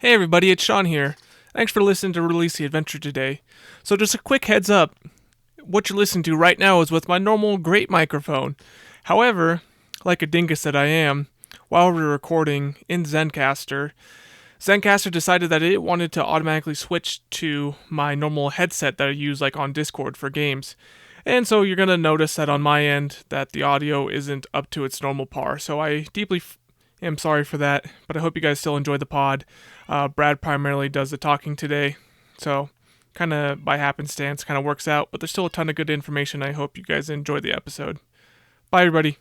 Hey everybody, it's Shawn here. Thanks for listening to Release the Adventure today. So just a quick heads up, what you're listening to right now is with my normal great microphone. However, like a dingus that I am, while we were recording in Zencaster decided that it wanted to automatically switch to my normal headset that I use like on Discord for games. And so you're going to notice that on my end that the audio isn't up to its normal par. So I deeply am sorry for that, but I hope you guys still enjoy the pod. Brad primarily does the talking today, so kind of by happenstance, kind of works out, but there's still a ton of good information. I hope you guys enjoy the episode. Bye, everybody.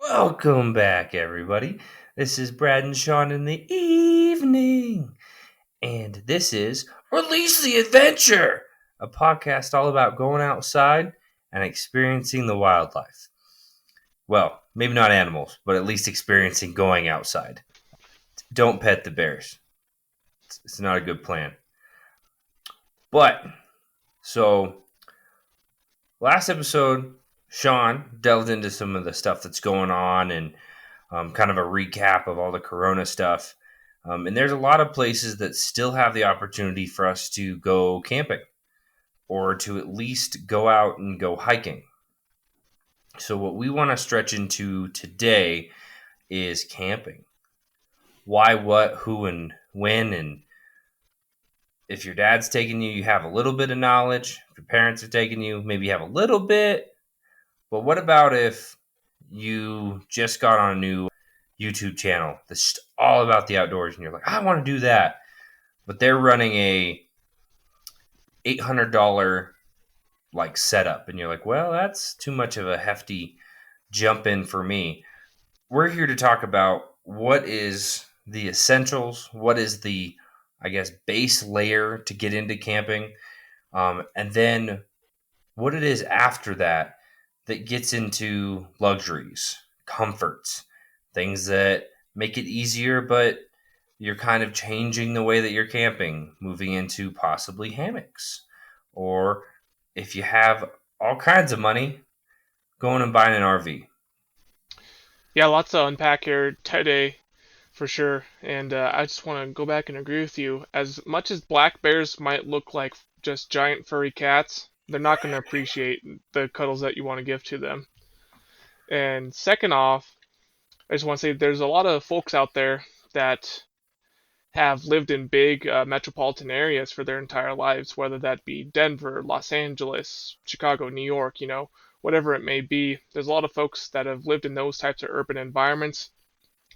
Welcome back, everybody. This is Brad and Shawn in the evening, and this is Release the Adventure, a podcast all about going outside and experiencing the wildlife. Well, maybe not animals, but at least experiencing going outside. Don't pet the bears. It's not a good plan. But, so, last episode, Shawn delved into some of the stuff that's going on and kind of a recap of all the Corona stuff. And there's a lot of places that still have the opportunity for us to go camping or to at least go out and go hiking. So what we want to stretch into today is camping. Why, what, who, and when. And if your dad's taking you, you have a little bit of knowledge. If your parents are taking you, maybe you have a little bit. But what about if you just got on a new YouTube channel that's all about the outdoors and you're like, I want to do that. But they're running a $800 like setup. And you're like, well, that's too much of a hefty jump in for me. We're here to talk about what is the essentials, what is the, I guess, base layer to get into camping, and then what it is after that that gets into luxuries, comforts, things that make it easier, but you're kind of changing the way that you're camping, moving into possibly hammocks. Or if you have all kinds of money, going and buying an RV. Yeah, lots to unpack here today, for sure. And I just want to go back and agree with you. As much as black bears might look like just giant furry cats, they're not going to appreciate the cuddles that you want to give to them. And second off, I just want to say there's a lot of folks out there that have lived in big metropolitan areas for their entire lives, whether that be Denver, Los Angeles, Chicago, New York, whatever it may be. There's a lot of folks that have lived in those types of urban environments.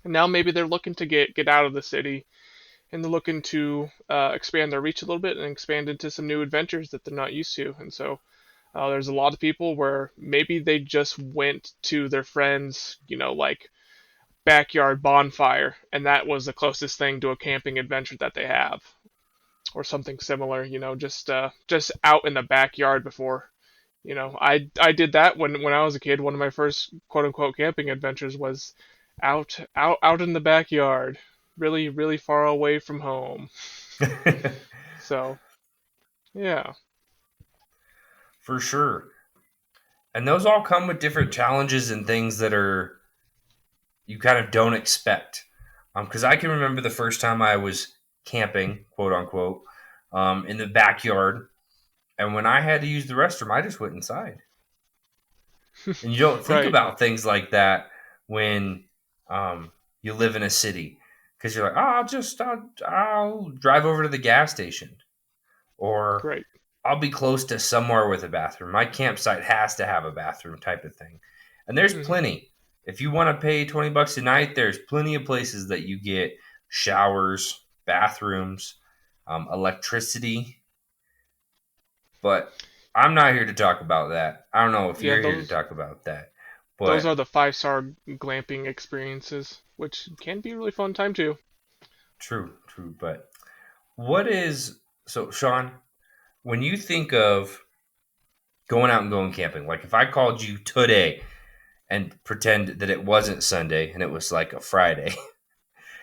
And now maybe they're looking to get out of the city and they're looking to expand their reach a little bit and expand into some new adventures that they're not used to. And so there's a lot of people where maybe they just went to their friends, like backyard bonfire, and that was the closest thing to a camping adventure that they have, or something similar. Just out in the backyard before. I did that when I was a kid. One of my first quote unquote camping adventures was out in the backyard, really really far away from home. So yeah. For sure. And those all come with different challenges and things that are you kind of don't expect. Because I can remember the first time I was camping, quote unquote, in the backyard. And when I had to use the restroom, I just went inside. And you don't think Right. about things like that when you live in a city. Because you're like, I'll drive over to the gas station. Or Right. I'll be close to somewhere with a bathroom. My campsite has to have a bathroom type of thing. And there's Hmm. plenty. If you want to pay $20 a night, there's plenty of places that you get showers, bathrooms, electricity. But I'm not here to talk about that. I don't know if Yeah, you're here to those talk about that. those But are the 5-star glamping experiences, which can be a really fun time too. true, true. But what is so, Shawn, when you think of going out and going camping, like if I called you today and pretend that it wasn't Sunday and it was like a Friday,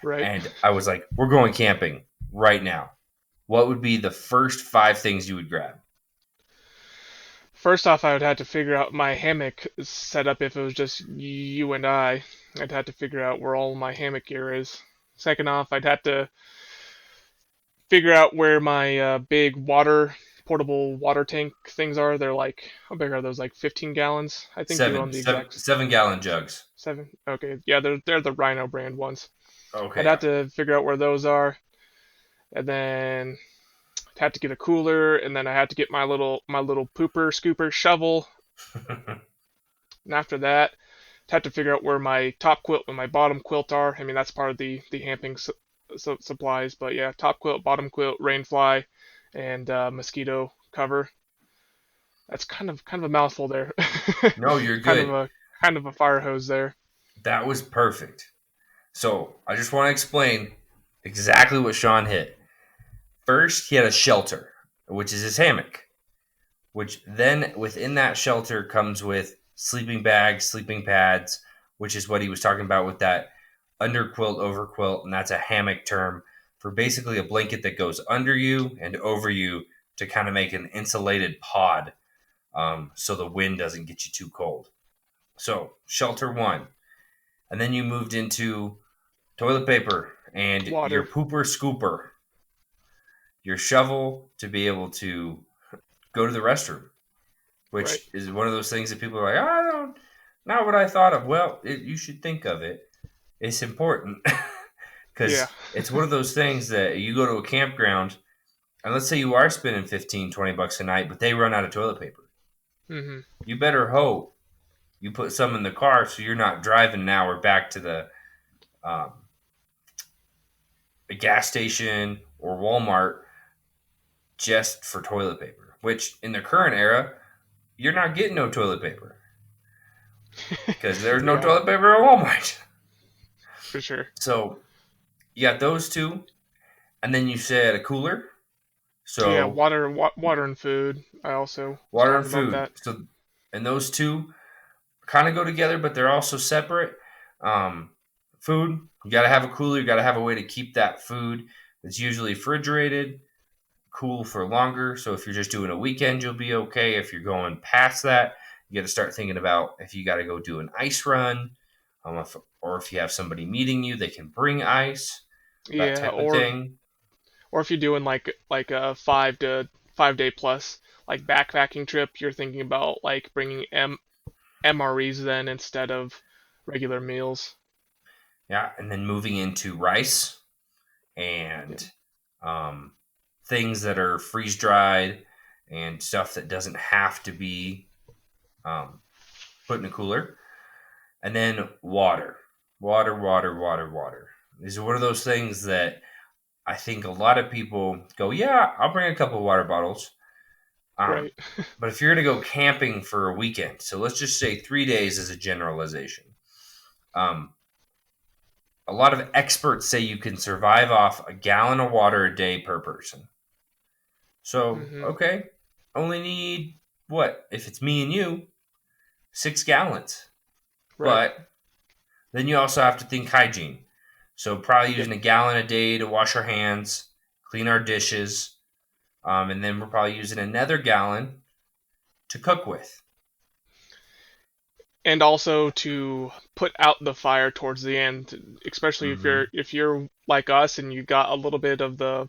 Right. and I was like, we're going camping right now, what would be the first five things you would grab? First off, I would have to figure out my hammock setup if it was just you and I. I'd have to figure out where all my hammock gear is. Second off, I'd have to figure out where my big portable water tank things are. They're like, how big are those? Like 15 gallons? I think you own Seven, the seven, exact 7 gallon jugs. seven. Okay, yeah, they're the Rhino brand ones. I'd Okay, have yeah. to figure out where those are, and then I'd have to get a cooler, and then I had to get my little pooper scooper shovel. And after that, I'd have to figure out where my top quilt and my bottom quilt are. I mean, that's part of the camping supplies, but yeah, top quilt, bottom quilt, rain fly, and mosquito cover. That's kind of a mouthful there. No, you're kind of good. a kind of a fire hose there. That was perfect. So I just want to explain exactly what Sean hit. First, he had a shelter, which is his hammock, which then within that shelter comes with sleeping bags, sleeping pads, which is what he was talking about with that underquilt, overquilt, and that's a hammock term for basically a blanket that goes under you and over you to kind of make an insulated pod, so the wind doesn't get you too cold. So, shelter one. And then you moved into toilet paper and your Water, pooper scooper, your shovel to be able to go to the restroom, right? which is one of those things that people are like, "Oh, I don't, not what I thought of." Well, you should think of it. It's important Yeah. because it's one of those things that you go to a campground and let's say you are spending 15, $20 a night, but they run out of toilet paper. hmm You better hope you put some in the car so you're not driving an hour back to um, a gas station or Walmart just for toilet paper, which in the current era, you're not getting no toilet paper because there's no Yeah, toilet paper at Walmart. for sure. So you got those two, and then you said a cooler. Yeah, So water and food. I also was water and talking about food. that. So and those two kind of go together, but they're also separate. Um, Food, you got to have a cooler. You got to have a way to keep that food that's usually refrigerated cool for longer. So if you're just doing a weekend, you'll be okay. If you're going past that, you got to start thinking about if you got to go do an ice run, or if you have somebody meeting you, they can bring ice, that Yeah, type of or thing. or if you're doing like a 5 day plus like backpacking trip, you're thinking about like bringing MREs then instead of regular meals. Yeah, and then moving into rice Yeah. and um, things that are freeze dried and stuff that doesn't have to be um, put in a cooler. And then water, water, water, water, water. These are one of those things that I think a lot of people go, yeah, I'll bring a couple of water bottles. Um, Right. but if you're going to go camping for a weekend, so let's just say 3 days as a generalization, um, a lot of experts say you can survive off a gallon of water a day per person. So, hmm okay, only need what? If it's me and you, 6 gallons. Right. But then you also have to think hygiene. So, probably Yep. using a gallon a day to wash our hands, clean our dishes, and then we're probably using another gallon to cook with. And also to put out the fire towards the end, especially if Mm-hmm. you're like us and you got a little bit of a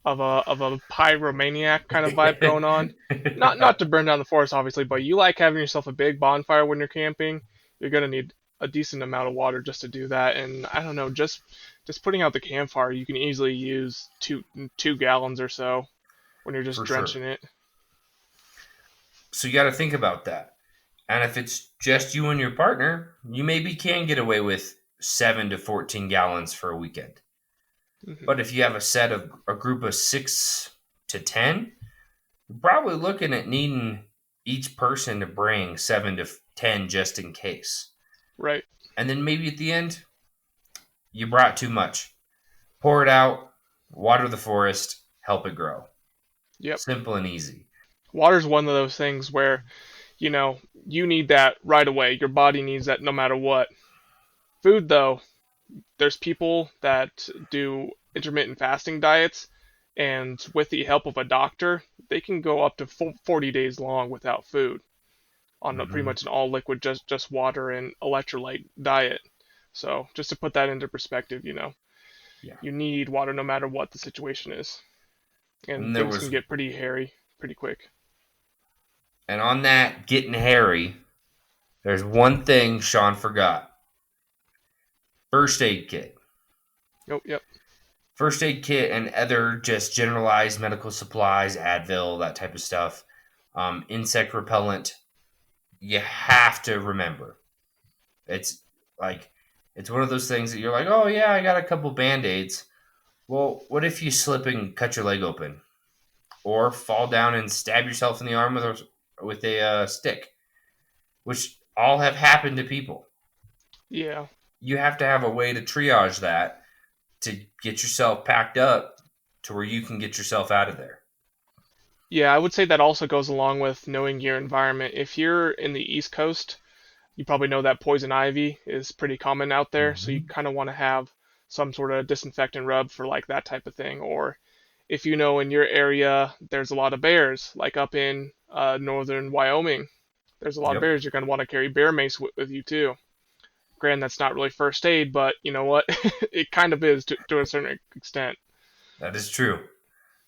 pyromaniac kind of vibe going on. Not to burn down the forest, obviously, but you like having yourself a big bonfire when you're camping. You're gonna need a decent amount of water just to do that. And I don't know, just putting out the campfire, you can easily use two gallons or so when you're just For sure. drenching it. So, you got to think about that. And if it's just you and your partner, you maybe can get away with 7 to 14 gallons for a weekend. hmm But if you have a group of 6 to 10, you're probably looking at needing each person to bring 7 to 10 just in case. Right. And then maybe at the end, you brought too much. Pour it out, water the forest, help it grow. Yep. Simple and easy. Water's one of those things where you need that right away. Your body needs that no matter what. Food, though, there's people that do intermittent fasting diets, and with the help of a doctor, they can go up to 40 days long without food on pretty Mm-hmm. much an all liquid, just water and electrolyte diet. So just to put that into perspective. Yeah. You need water no matter what the situation is, and And there things can was, get pretty hairy pretty quick. and on that getting hairy, there's one thing Shawn forgot: first aid kit. Oh, yep. First aid kit and other just generalized medical supplies, Advil, that type of stuff, insect repellent. You have to remember, it's like it's one of those things that you're like, oh yeah, I got a couple band-aids. Well, what if you slip and cut your leg open, or fall down and stab yourself in the arm with a stick, which all have happened to people. Yeah. You have to have a way to triage that to get yourself packed up to where you can get yourself out of there. Yeah, I would say that also goes along with knowing your environment. If you're in the East Coast, you probably know that poison ivy is pretty common out there, so you Mm-hmm. kind of want to have some sort of disinfectant rub for like that type of thing. Or if you know in your area there's a lot of bears, like up in northern Wyoming, there's a lot of Yep, bears. You're going to want to carry bear mace with you too. Granted, that's not really first aid, but you know what? It kind of is to a certain extent. that is true.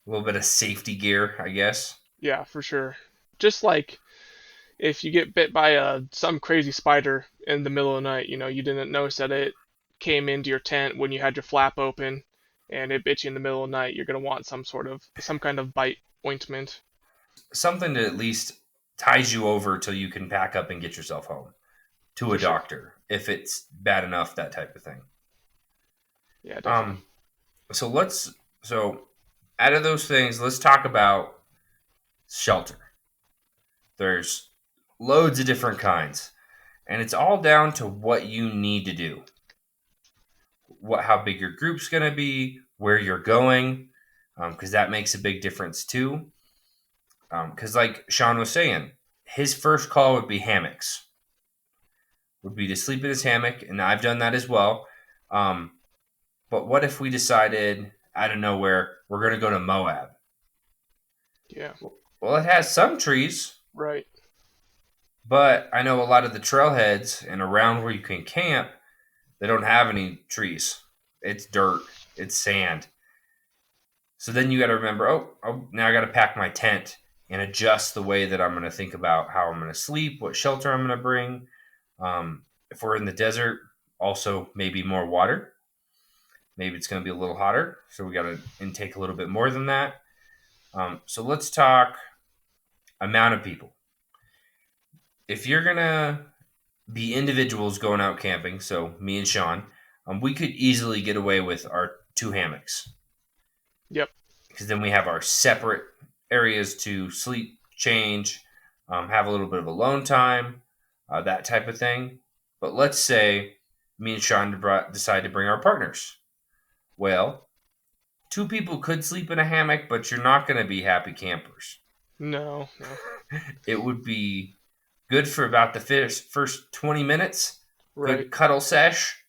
A little bit of safety gear, I guess. Yeah, for sure. Just like if you get bit by some crazy spider in the middle of the night, you didn't notice that it came into your tent when you had your flap open, and it bit you in the middle of the night, you're gonna want some kind of bite ointment. Something that at least ties you over till you can pack up and get yourself home to a For sure. doctor if it's bad enough, that type of thing. Yeah, definitely. Um, so so out of those things, let's talk about shelter. There's loads of different kinds, and it's all down to what you need to do, how big your group's going to be, where you're going, because that makes a big difference too. Because like Shawn was saying, his first call would be hammocks, would be to sleep in his hammock, and I've done that as well. Um, but what if we decided out of nowhere we're going to go to Moab? Yeah. Well, it has some trees, Right. but I know a lot of the trailheads and around where you can camp, they don't have any trees. It's dirt, it's sand. So then you got to remember, now I got to pack my tent and adjust the way that I'm going to think about how I'm going to sleep, what shelter I'm going to bring. If we're in the desert, also maybe more water. Maybe it's going to be a little hotter, so we got to intake a little bit more than that. So let's talk amount of people. If you're going to be individuals going out camping, so me and Shawn, we could easily get away with our two hammocks Yep. because then we have our separate areas to sleep, change, have a little bit of alone time, that type of thing. But let's say me and Shawn decide to bring our partners. Well, two people could sleep in a hammock, but you're not going to be happy campers. No, no. It would be good for about the first 20 minutes, Right. good cuddle sesh,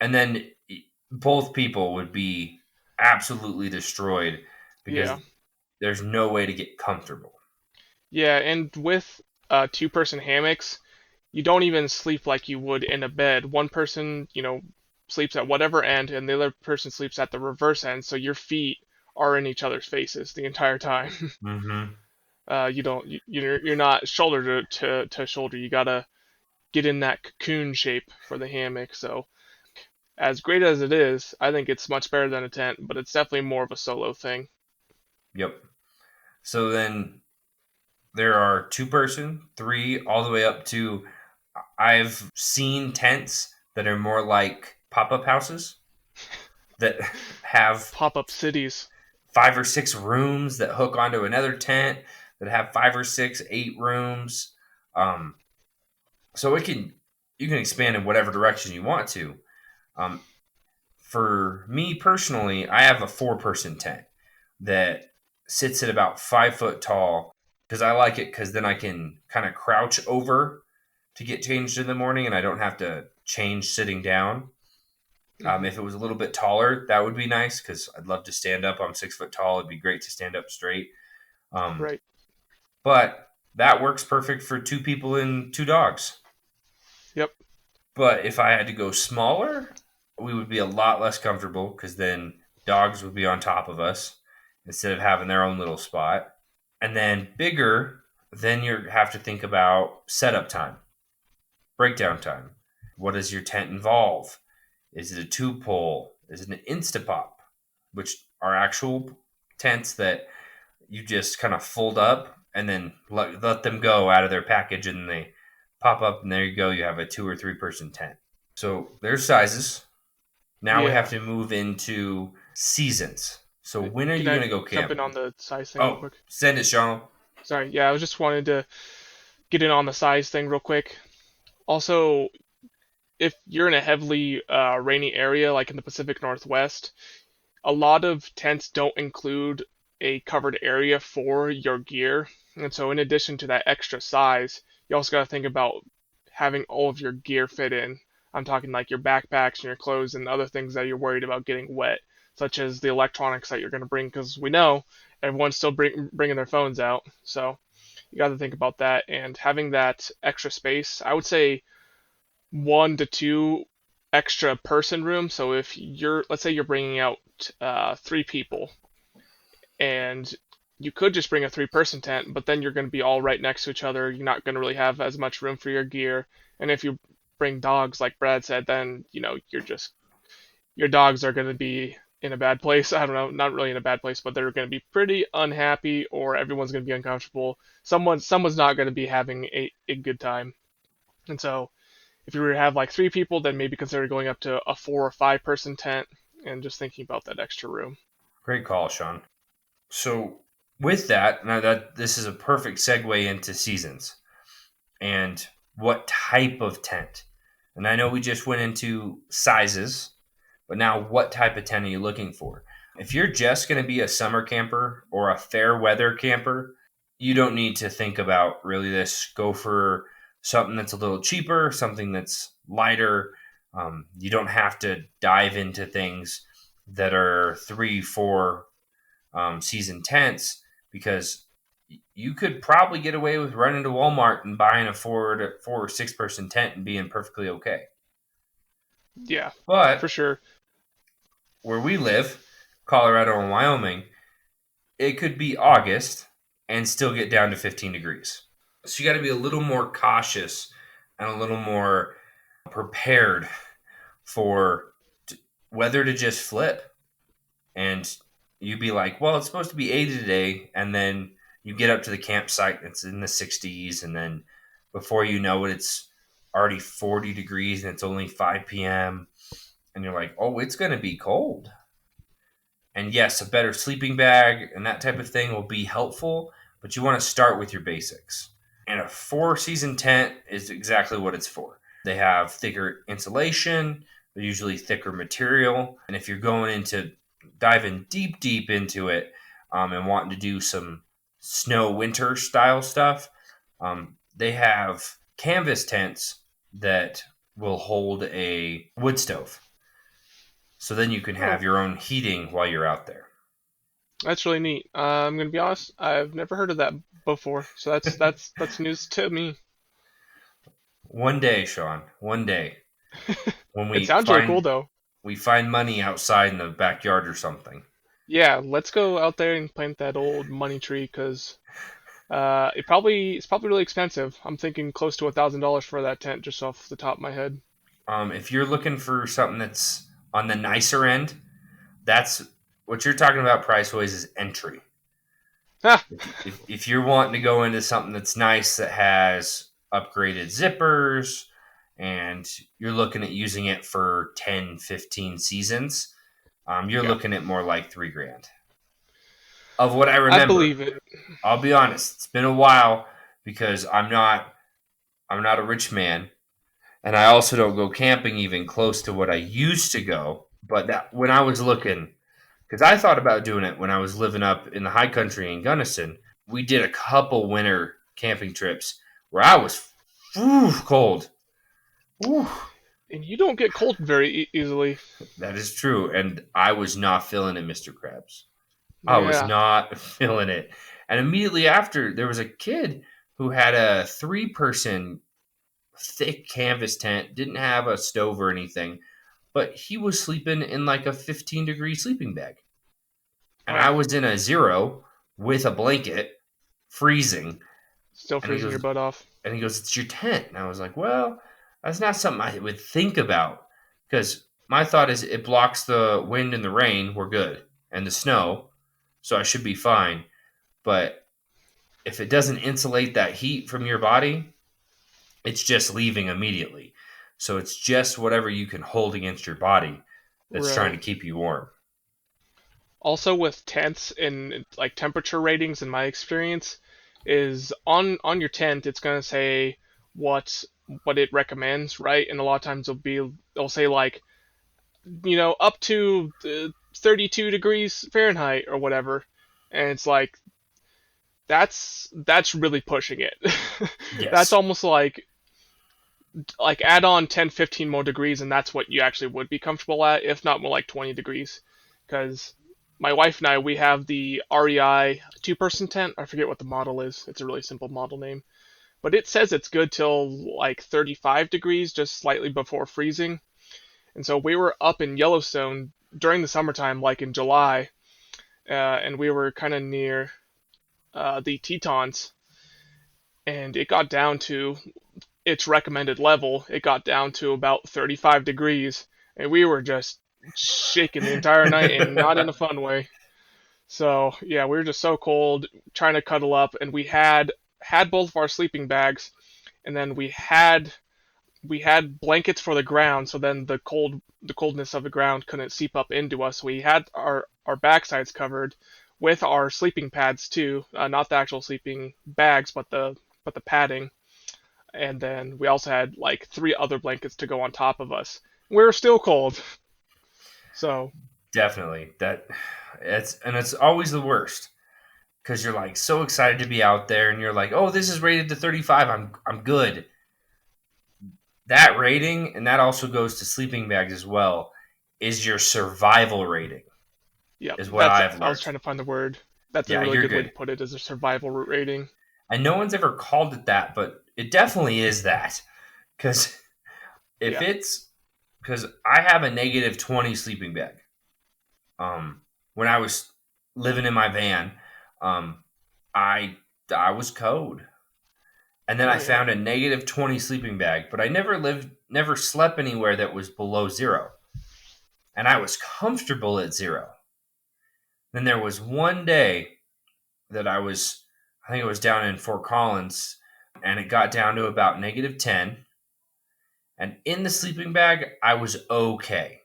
and then both people would be absolutely destroyed because Yeah. there's no way to get comfortable. Yeah, and with two-person hammocks, you don't even sleep like you would in a bed. One person, sleeps at whatever end, and the other person sleeps at the reverse end, so your feet are in each other's faces the entire time. Mm-hmm. You don't, you're not shoulder to shoulder. You gotta get in that cocoon shape for the hammock. So, as great as it is, I think it's much better than a tent, but it's definitely more of a solo thing. Yep. So then there are two person, three, all the way up to I've seen tents that are more like pop up houses that have Pop-up cities. 5 or 6 rooms that hook onto another tent that have 5 or 6, 8 rooms. Um, so you can expand in whatever direction you want to. Um, for me personally, I have a 4 person tent that sits at about 5 foot tall because I like it because then I can kind of crouch over to get changed in the morning and I don't have to change sitting down. Hmm. If it was a little bit taller, that would be nice because I'd love to stand up. I'm 6 foot tall. It'd be great to stand up straight. Um, Right. but that works perfect for 2 people and 2 dogs. Yep. But if I had to go smaller, we would be a lot less comfortable because then dogs would be on top of us instead of having their own little spot. And then bigger, then you have to think about setup time, breakdown time. What does your tent involve? Is it a tube pole? Is it an Instapop, which are actual tents that you just kind of fold up and then let them go out of their package and they pop up and there you go. You have a 2 or 3 person tent. So there's sizes. Now we have Yeah. to move into seasons. So when are Can you going I to go jump in camping? on the size thing real Oh, quick? send it, Sean. Sorry. Yeah, I was just wanted to get in on the size thing real quick. Also, if you're in a heavily rainy area like in the Pacific Northwest, a lot of tents don't include a covered area for your gear. And so, in addition to that extra size, you also got to think about having all of your gear fit in. I'm talking like your backpacks and your clothes and other things that you're worried about getting wet, such as the electronics that you're going to bring, because we know everyone's still bringing their phones out. So, you got to think about that. And having that extra space, I would say 1 to 2 extra person room. So if let's say you're bringing out 3 people, and you could just bring a 3 person tent, but then you're going to be all right next to each other. You're not going to really have as much room for your gear. And if you bring dogs, like Brad said, then your dogs are going to be in a bad place. I don't know, not really in a bad place, but they're going to be pretty unhappy, or everyone's going to be uncomfortable. Someone's not going to be having a good time. And so if you were to have like 3 people, then maybe consider going up to a 4 or 5 person tent and just thinking about that extra room. Great call, Sean. So with that, now that this is a perfect segue into seasons and what type of tent. And I know we just went into sizes, but now what type of tent are you looking for? If you're just going to be a summer camper or a fair weather camper, you don't need to think about really this. Go for something that's a little cheaper, something that's lighter. You don't have to dive into things that are 3, 4 season tents because you could probably get away with running to Walmart and buying a 4 or 6 person tent and being perfectly okay. Yeah, for But sure. where we live, Colorado and Wyoming, it could be August and still get down to 15 degrees. So you got to be a little more cautious and a little more prepared for weather to just flip. And you'd be like, well, it's supposed to be 80 today. And then you get up to the campsite, and it's in the 60s. And then before you know it, it's already 40 degrees and it's only 5 p.m. And you're like, oh, it's going to be cold. And yes, a better sleeping bag and that type of thing will be helpful, but you want to start with your basics. And a 4 season tent is exactly what it's for. They have thicker insulation, they're usually thicker material. And if you're going into diving deep into it and wanting to do some snow winter style stuff, they have canvas tents that will hold a wood stove. So then you can Oh, have your own heating while you're out there. that's really neat. I'm gonna be honest, I've never heard of that before, so that's news to me. One day, Sean, one day when It sounds really cool though. we find money outside in the backyard or something. Yeah, let's go out there and plant that old money tree, because it's probably really expensive. I'm thinking close to $1,000 for that tent, just off the top of my head. If you're looking for something that's on the nicer end, that's what you're talking about. Price wise is entry. Ha! If you're wanting to go into something that's nice that has upgraded zippers and you're looking at using it for 10, 15 seasons, you're Yeah, looking at more like 3 grand. Of what I I remember, believe it. I'll be honest, it's been a while because I'm not a rich man, and I also don't go camping even close to what I used to go. But that when I was looking, because I thought about doing it when I was living up in the high country in Gunnison, we did a couple winter camping trips where I was cold. Whew, And you don't get cold very easily. that is true, and I was not feeling it, Mr. Krabs. I was Yeah. not feeling it. And immediately after, there was a kid who had a 3 person thick canvas tent, didn't have a stove or anything, but he was sleeping in like a 15-degree sleeping bag. And I Wow. was in a 0 with a blanket, freezing. Still And he freezing your goes, butt off. it's your tent. And I was like, well, that's not something I would think about because my thought is it blocks the wind and the rain. We're good. And the snow. So I should be fine. But if it doesn't insulate that heat from your body, it's just leaving immediately. So it's just whatever you can hold against your body that's trying Right. to keep you warm. Also with tents and like temperature ratings, in my experience, is on your tent it's gonna say what what it recommends, right? And a lot of times they'll say like, up to 32 degrees Fahrenheit or whatever, and it's like that's really pushing it. That's Yes. almost like add on 10, 15 more degrees, and that's what you actually would be comfortable at, if not more like 20 degrees. Because my wife and I, we have the REI two-person tent. I forget what the model is. It's a really simple model name, but it says it's good till like 35 degrees, just slightly before freezing. And so we were up in Yellowstone during the summertime, like in July, and we were kind of near the Tetons, and it got down to its recommended level. It got down to about 35 degrees, and we were just shaking the entire night, and not in a fun way. So yeah, we were just so cold, trying to cuddle up, and we had both of our sleeping bags, and then we had blankets for the ground, so then the coldness of the ground couldn't seep up into us. We had our backsides covered with our sleeping pads too, not the actual sleeping bags, but the padding. And then we also had like three other blankets to go on top of us. We were still cold. So Definitely. It's always the worst because you're like so excited to be out there and you're like, "Oh, this is rated to 35. I'm good." That rating, and that also goes to sleeping bags as well, is your survival rating, yeah, is what that's I've I was learned. trying to find the word. That's a Yeah, really you're good way to good. put it, as a survival rating. And no one's ever called it that, but it definitely is that. Because if Yeah. it's because I have a negative 20 sleeping bag. When I was living in my van, um, I I was code, and then I Oh yeah. found a negative 20 sleeping bag, but I never slept anywhere that was below 0, and I was comfortable at 0. Then there was one day that I think it was down in Fort Collins, and it got down to about negative 10, and in the sleeping bag I was okay.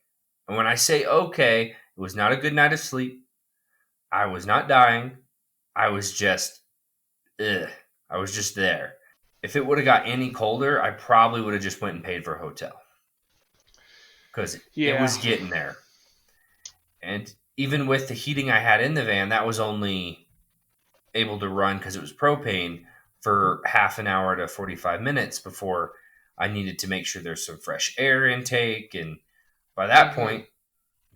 And when I say okay, it was not a good night of sleep. I was not dying. I was just ugh. I was just there. If it would have got any colder, I probably would have just went and paid for a hotel because it Yeah. was getting there. And even with the heating I had in the van, that was only able to run because it was propane for half an hour to 45 minutes before I needed to make sure there's some fresh air intake. And by that Mhm. point,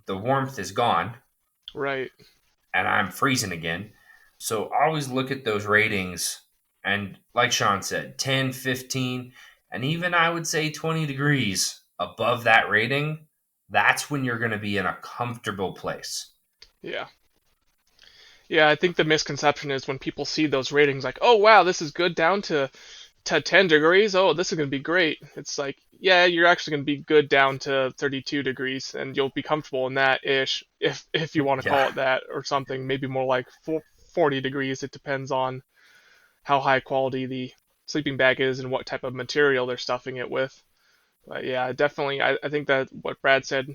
the warmth is gone Right. and I'm freezing again. So always look at those ratings. And like Shawn said, 10, 15, and even I would say 20 degrees above that rating, that's when you're going to be in a comfortable place. Yeah. Yeah, I think the misconception is when people see those ratings like, "Oh wow, this is good down to 10 degrees. Oh, this is going to be great." It's like, yeah, you're actually going to be good down to 32 degrees, and you'll be comfortable in that ish, if you want to Yeah. call it that, or something. Maybe more like 40 degrees. It depends on how high quality the sleeping bag is and what type of material they're stuffing it with. But yeah, definitely, I think that what Brad said,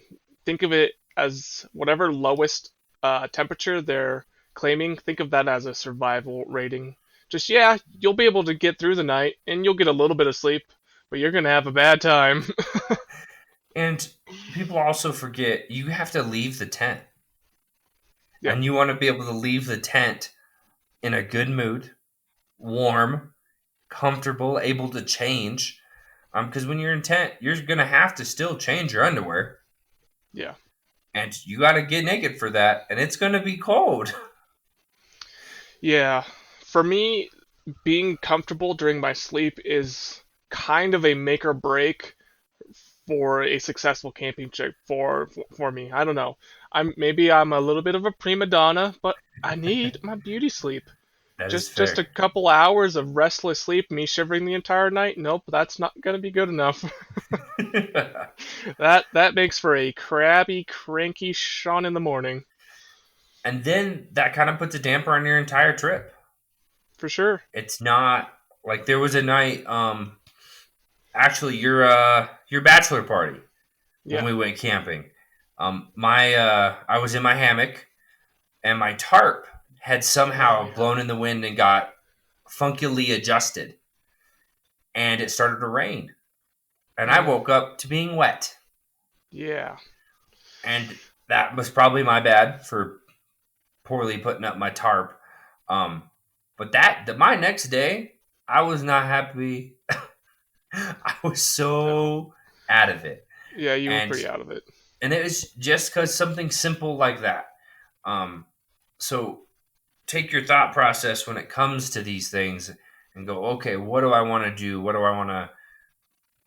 think of it as whatever lowest temperature they're claiming, think of that as a survival rating. Just, yeah, you'll be able to get through the night and you'll get a little bit of sleep, but you're going to have a bad time. And people also forget you have to leave the tent. Yep, And you want to be able to leave the tent in a good mood, warm, comfortable, able to change. Because when you're in tent, you're going to have to still change your underwear. yeah. And you got to get naked for that. And it's going to be cold. Yeah. For me, being comfortable during my sleep is kind of a make or break for a successful camping trip for me. I don't know. I'm a little bit of a prima donna, but I need my beauty sleep. That is Just fair. a couple hours of restless sleep, me shivering the entire night. Nope, that's not gonna be good enough. That makes for a crabby, cranky Shawn in the morning, And then that kind of puts a damper on your entire trip. for sure. It's not like there was a night, actually your bachelor party when Yeah. we went camping. My I was in my hammock and my tarp had Oh somehow yeah. blown in the wind and got funkily adjusted, and it started to rain. And I Mm, woke up to being wet, yeah. and that was probably my bad for poorly putting up my tarp. Um, but my next day, I was not happy. I was No. so out of it, Yeah, you were and pretty out of it. it was just because something simple like that. Um, so take your thought process when it comes to these things and go, okay, what do I want to do? What do I want to?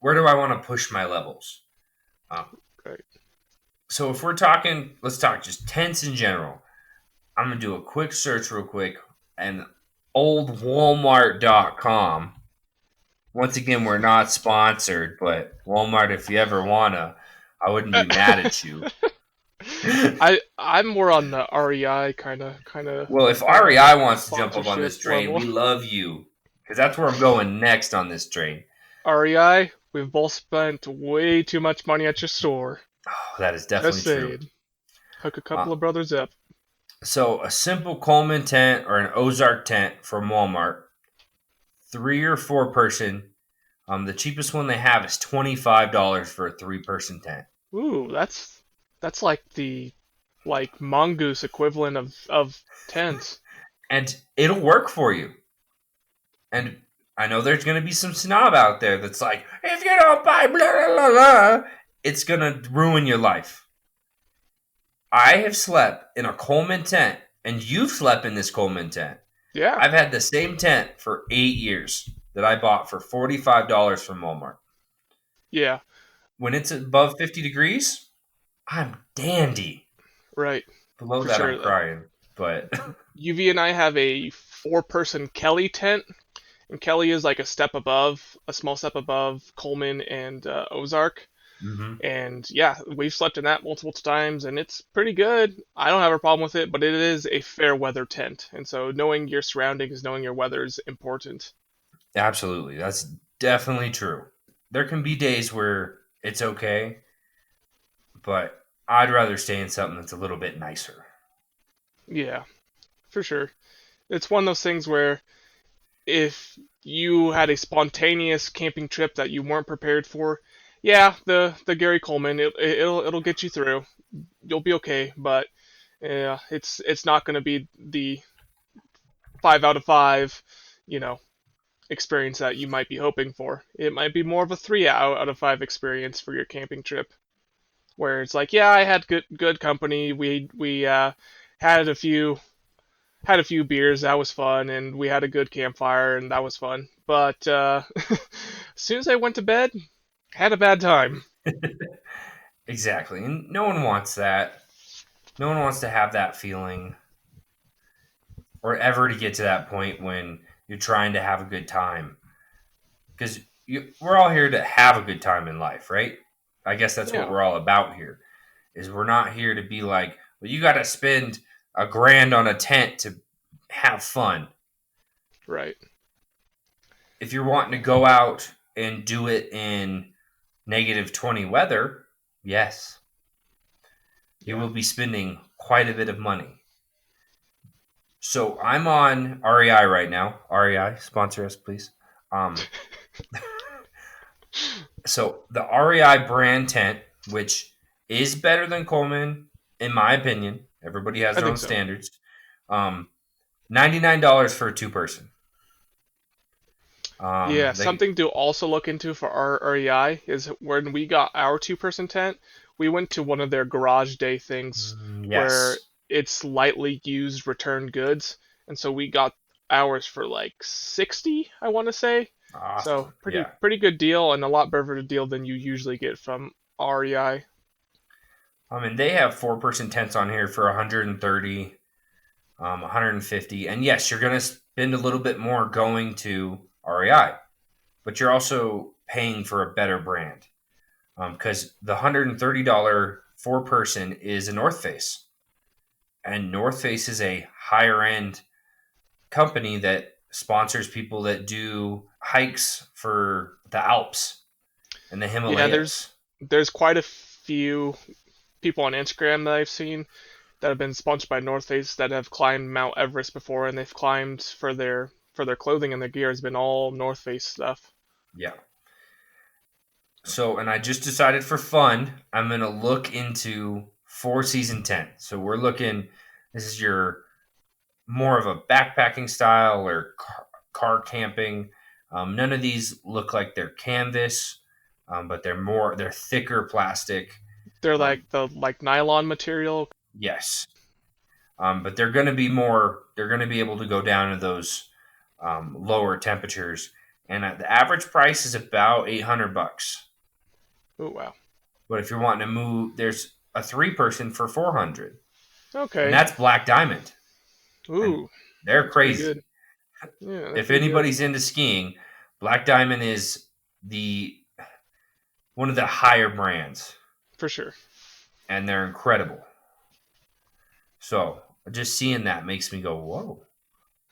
Where do I want to push my levels? Um, Right. so if we're talking, let's talk just tents in general. I'm gonna do a quick search real quick and old Walmart.com. Once again, we're not sponsored, but Walmart, if you ever wanna, I wouldn't be mad at you. I'm more on the REI Well, if REI wants to jump up on this sponsorship train, level. we love you because that's where I'm going next on this train. REI, we've both spent way too much money at your store. Oh, that is Just definitely true. saying. Hook a Uh, couple of brothers up. so, a simple Coleman tent or an Ozark tent from Walmart, 3 or 4 person. The cheapest one they have is $25 for a 3 person tent, Ooh, that's like the mongoose equivalent of tents. and it'll work for you. And I know there's going to be some snob out there that's like, if you don't buy blah blah blah, blah it's going to ruin your life. I have slept in a Coleman tent, and you've slept in this Coleman tent. Yeah, I've had the same tent for 8 years that I bought for $45 from Walmart. yeah, When it's above 50 degrees, I'm dandy. right, Below for that, I'm sure. crying. But UV and I have a four-person Kelly tent, and Kelly is like a small step above Coleman and Ozark. mhm. And yeah, we've slept in that multiple times, and it's pretty good. I don't have a problem with it, but it is a fair weather tent, and so knowing your surroundings, knowing your weather is important. Absolutely. That's definitely true. There can be days where it's okay, but I'd rather stay in something that's a little bit nicer. Yeah, for sure. It's one of those things where if you had a spontaneous camping trip that you weren't prepared for, yeah, the Gary Coleman it'll get you through. You'll be okay, but yeah, it's not going to be the 5 out of 5, you know, experience that you might be hoping for. It might be more of a 3 out of 5 experience for your camping trip, where it's like, yeah, I had good company. We had a few beers, that was fun, and we had a good campfire, and that was fun. But as soon as I went to bed, had a bad time. Exactly. And no one wants that. No one wants to have that feeling or ever to get to that point when you're trying to have a good time. Because we're all here to have a good time in life, right? I guess that's what Yeah, we're all about here. Is we're not here to be like, well, you got to spend $1,000 on a tent to have fun. right. If you're wanting to go out and do it in -20 weather, yes, you Yeah. will be spending quite a bit of money. So I'm on REI right now. REI, sponsor us, please. Um, so the REI brand tent, which is better than Coleman, in my opinion. Everybody has I their think own so. standards. Um, $99 for a 2 person. Yeah, They something to also look into for our REI is when we got our 2 person tent, we went to one of their garage day things where yes, it's lightly used return goods, and so we got ours for like 60, I want to say. So Awesome. pretty Yeah. pretty good deal, and a lot better deal than you usually get from REI. I mean, they have four-person tents on here for 130, 150, and yes, you're going to spend a little bit more going to REI, but you're also paying for a better brand because the $130 four-person is a North Face, and North Face is a higher-end company that sponsors people that do hikes for the Alps and the Yeah, there's Himalayas. there's quite a few people on Instagram that I've seen that have been sponsored by North Face that have climbed Mount Everest before, and they've climbed for their clothing and their gear has been all North Face stuff. Yeah. So, and I just decided for fun, I'm going to look into four season tent. So we're looking, this is your more of a backpacking style or car camping. None of these look like they're canvas, but they're thicker plastic. They're like Um, the like nylon material. yes. But they're going to be able to go down to those lower temperatures. And the average price is about 800 bucks. Oh wow. But if you're wanting to move, there's a three-person for 400, and Okay. that's Black Diamond, and Ooh, they're that's pretty crazy. good. Yeah, they're If pretty good anybody's into skiing, Black Diamond is the one of the higher brands, for sure. and they're incredible. So just seeing that makes me go, "Whoa,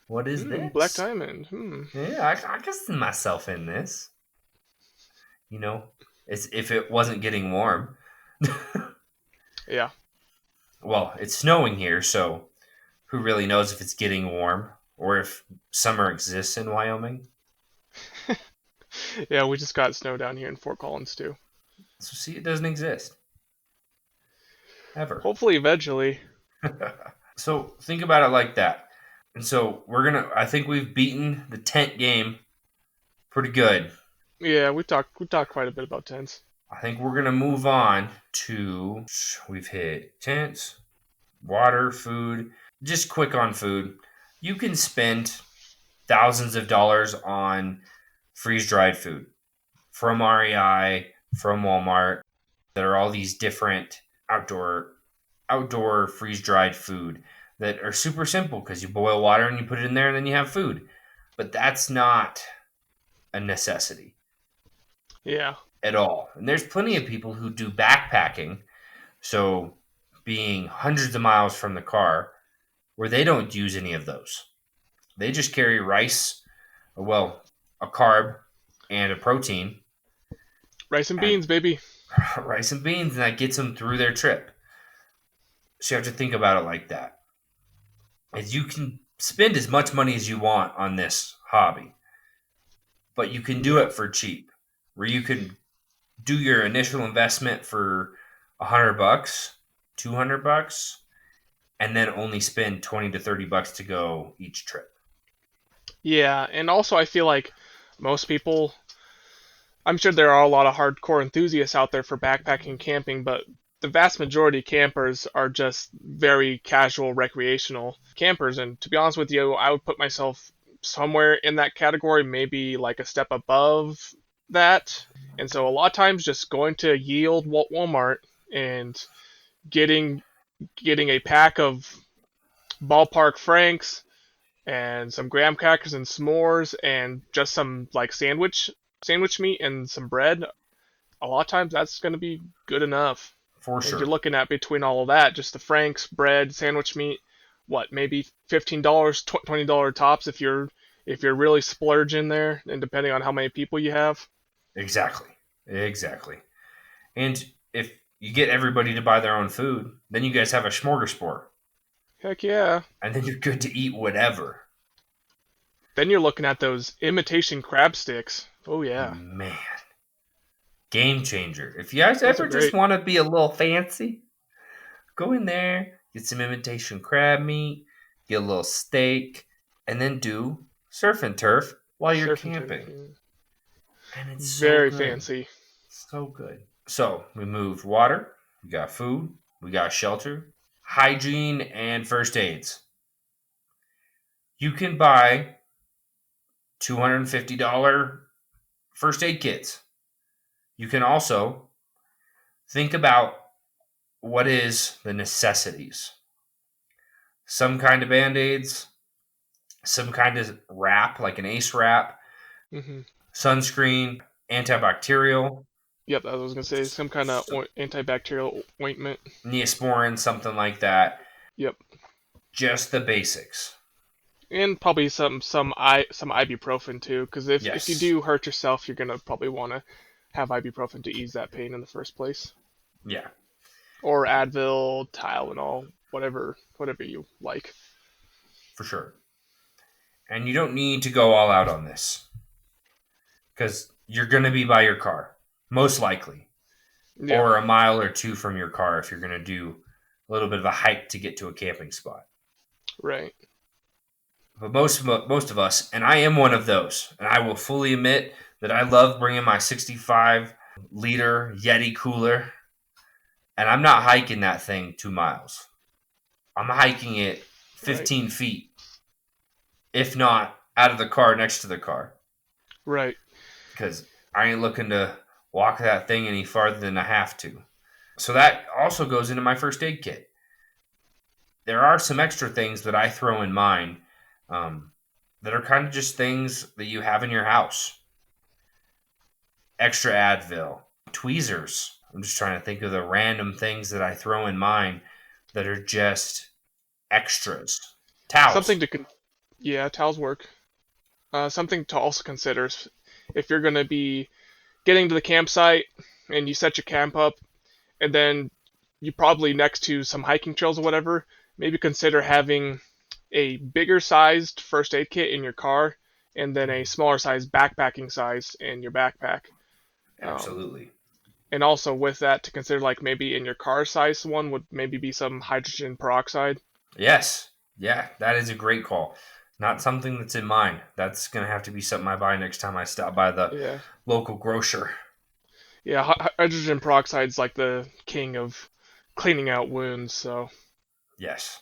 what is Black this?" Diamond. Hmm. Yeah, I can see myself in this. You know, it's if it wasn't getting warm. Yeah. Well, it's snowing here, so who really knows if it's getting warm or if summer exists in Wyoming? Yeah, we just got snow down here in Fort Collins too. So see, it doesn't exist ever. Hopefully, eventually. So think about it like that. And so I think we've beaten the tent game pretty good. Yeah, we talked quite a bit about tents. I think we're gonna move on to we've hit tents, water, food. Just quick on food. You can spend thousands of dollars on freeze dried food from REI, from Walmart, that are all these different outdoor freeze dried food that are super simple because you boil water and you put it in there and then you have food. But that's not a necessity Yeah. at all. And there's plenty of people who do backpacking, so being hundreds of miles from the car, where they don't use any of those. They just carry rice, well, a carb and a protein, Rice and and beans, baby. rice and beans, and that gets them through their trip. So you have to think about it like that. Is you can spend as much money as you want on this hobby, but you can do Yeah. it for cheap. Where you can do your initial investment for 100 bucks, 200 bucks, and then only spend 20 to 30 bucks to go each trip. Yeah, and also I feel like most people, I'm sure there are a lot of hardcore enthusiasts out there for backpacking and camping, but the vast majority of campers are just very casual recreational campers. And to be honest with you, I would put myself somewhere in that category, maybe like a step above that. And so a lot of times just going to Yield Walmart and getting getting a pack of ballpark franks and some graham crackers and s'mores and just some like sandwich meat and some bread, a lot of times that's going to be good enough. For And you're sure. looking at between all of that, just the franks, bread, sandwich meat, what, maybe $15, $20 tops if you're really splurging there, and depending on how many people you have. Exactly. Exactly. And if you get everybody to buy their own food, then you guys have a smorgasbord. Heck yeah. And then you're good to eat whatever. Then you're looking at those imitation crab sticks. Oh yeah, Man, game changer. If you guys those are ever just great. want to be a little fancy, go in there, get some imitation crab meat, get a little steak, and then do surf and turf while you're Surf and turf. camping. Yeah. And it's so Very good. fancy. So good. So we moved water, we got food, we got shelter, hygiene, and first aids. You can buy $250 first aid kits. You can also think about what is the necessities. Some kind of band-aids, some kind of wrap, like an ACE wrap, Hmm. sunscreen, antibacterial, Yep, I was gonna say some kind of antibacterial ointment. Neosporin, something like that. Yep, Just the basics. and probably some ibuprofen too, because if you Yes. do hurt yourself, you're gonna probably want to have ibuprofen to ease that pain in the first place, Yeah, or Advil, Tylenol, whatever you like. for sure. And you don't need to go all out on this because you're going to be by your car, most likely, Yeah, or a mile or two from your car if you're going to do a little bit of a hike to get to a camping spot. right, But most of us, and I am one of those, and I will fully admit that I love bringing my 65-liter Yeti cooler, and I'm not hiking that thing 2 miles. I'm hiking it right, 15 feet, if not out of the car next to the car, right. because I ain't looking to walk that thing any farther than I have to. So that also goes into my first aid kit. There are some extra things that I throw in mine um, that are kind of just things that you have in your house. Extra Advil, tweezers. I'm just trying to think of the random things that I throw in mine that are just extras. Something Towels. to yeah, towels work. Something to also consider is if you're gonna be getting to the campsite and you set your camp up, and then you probably next to some hiking trails or whatever, maybe consider having a bigger sized first aid kit in your car and then a smaller sized backpacking size in your backpack. Um, Absolutely. and also with that to consider like maybe in your car size one would maybe be some hydrogen peroxide. Yes. Yeah, that is a great call. Not something that's in mine. That's going to have to be something I buy next time I stop by the Yeah. local grocer. Yeah, hydrogen peroxide's like the king of cleaning out wounds, so Yes.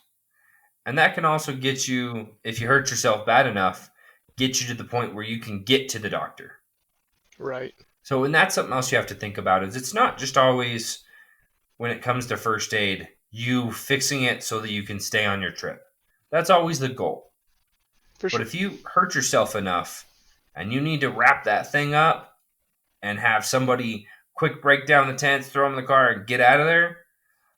And that can also get you, if you hurt yourself bad enough, get you to the point where you can get to the doctor. right. So, and that's something else you have to think about is it's not just always when it comes to first aid, you fixing it so that you can stay on your trip. That's always the goal. For But sure. if you hurt yourself enough and you need to wrap that thing up and have somebody quick break down the tents, throw them in the car, and get out of there,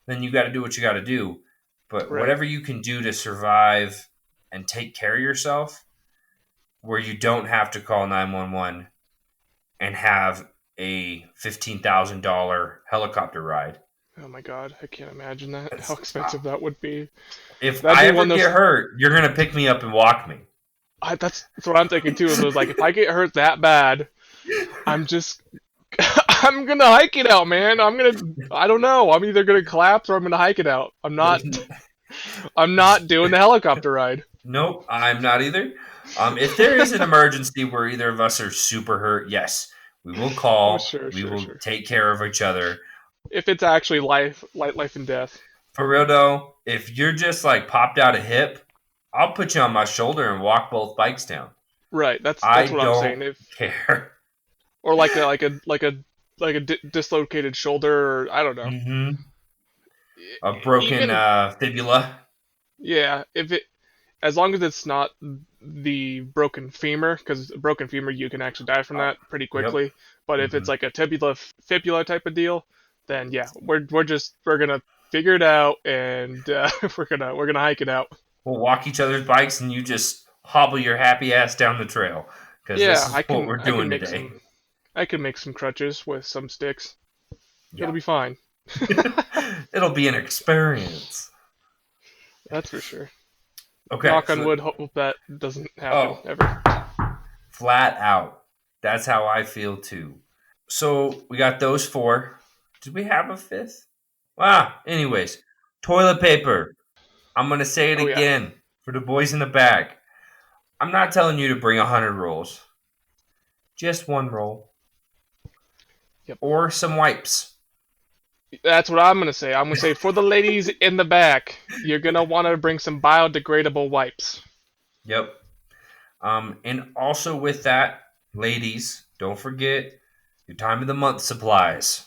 then you got to do what you got to do. But Right. whatever you can do to survive and take care of yourself, where you don't have to call 911 and have a $15,000 helicopter ride. Oh my god, I can't imagine that. How That's, expensive that would be. if That'd I be ever one of get those. hurt, you're gonna pick me up and walk me. That's what I'm thinking too. Is like if I get hurt that bad, I'm just I'm gonna hike it out, man. I don't know. I'm either gonna collapse or I'm gonna hike it out. I'm not doing the helicopter ride. Nope, I'm not either. If there is an emergency where either of us are super hurt, yes, we will Oh call. sure, We sure, will sure. take care of each other. If it's actually life and death. For real though, if you're just like popped out a hip, I'll put you on my shoulder and walk both bikes down. Right. That's I what I'm don't saying. If care. or like a dislocated shoulder or I don't know. Hmm. A broken Even fibula. yeah, if it as long as it's not the broken femur, because broken femur you can actually die from Oh, that pretty yep. quickly. But if it's Hmm. like a fibula type of deal, then yeah, we're gonna figure it out and we're gonna hike it out. We'll walk each other's bikes, and you just hobble your happy ass down the trail because this Yeah, is what we're I can doing make today. some I can make some crutches with some sticks. It'll Yeah. be fine. It'll be an experience. That's for sure. Okay, Knock on so wood. Hope that doesn't happen oh, ever. flat out. That's how I feel too. So we got those four. Did we have a fifth? Anyways, toilet paper. I'm gonna say it Oh yeah. again for the boys in the back. I'm not telling you to bring 100 rolls. Just one roll Yep. or some wipes. That's what I'm gonna say. I'm gonna say for the ladies in the back, you're gonna want to bring some biodegradable wipes. Yep. And also with that, ladies, Don't forget your time of the month supplies.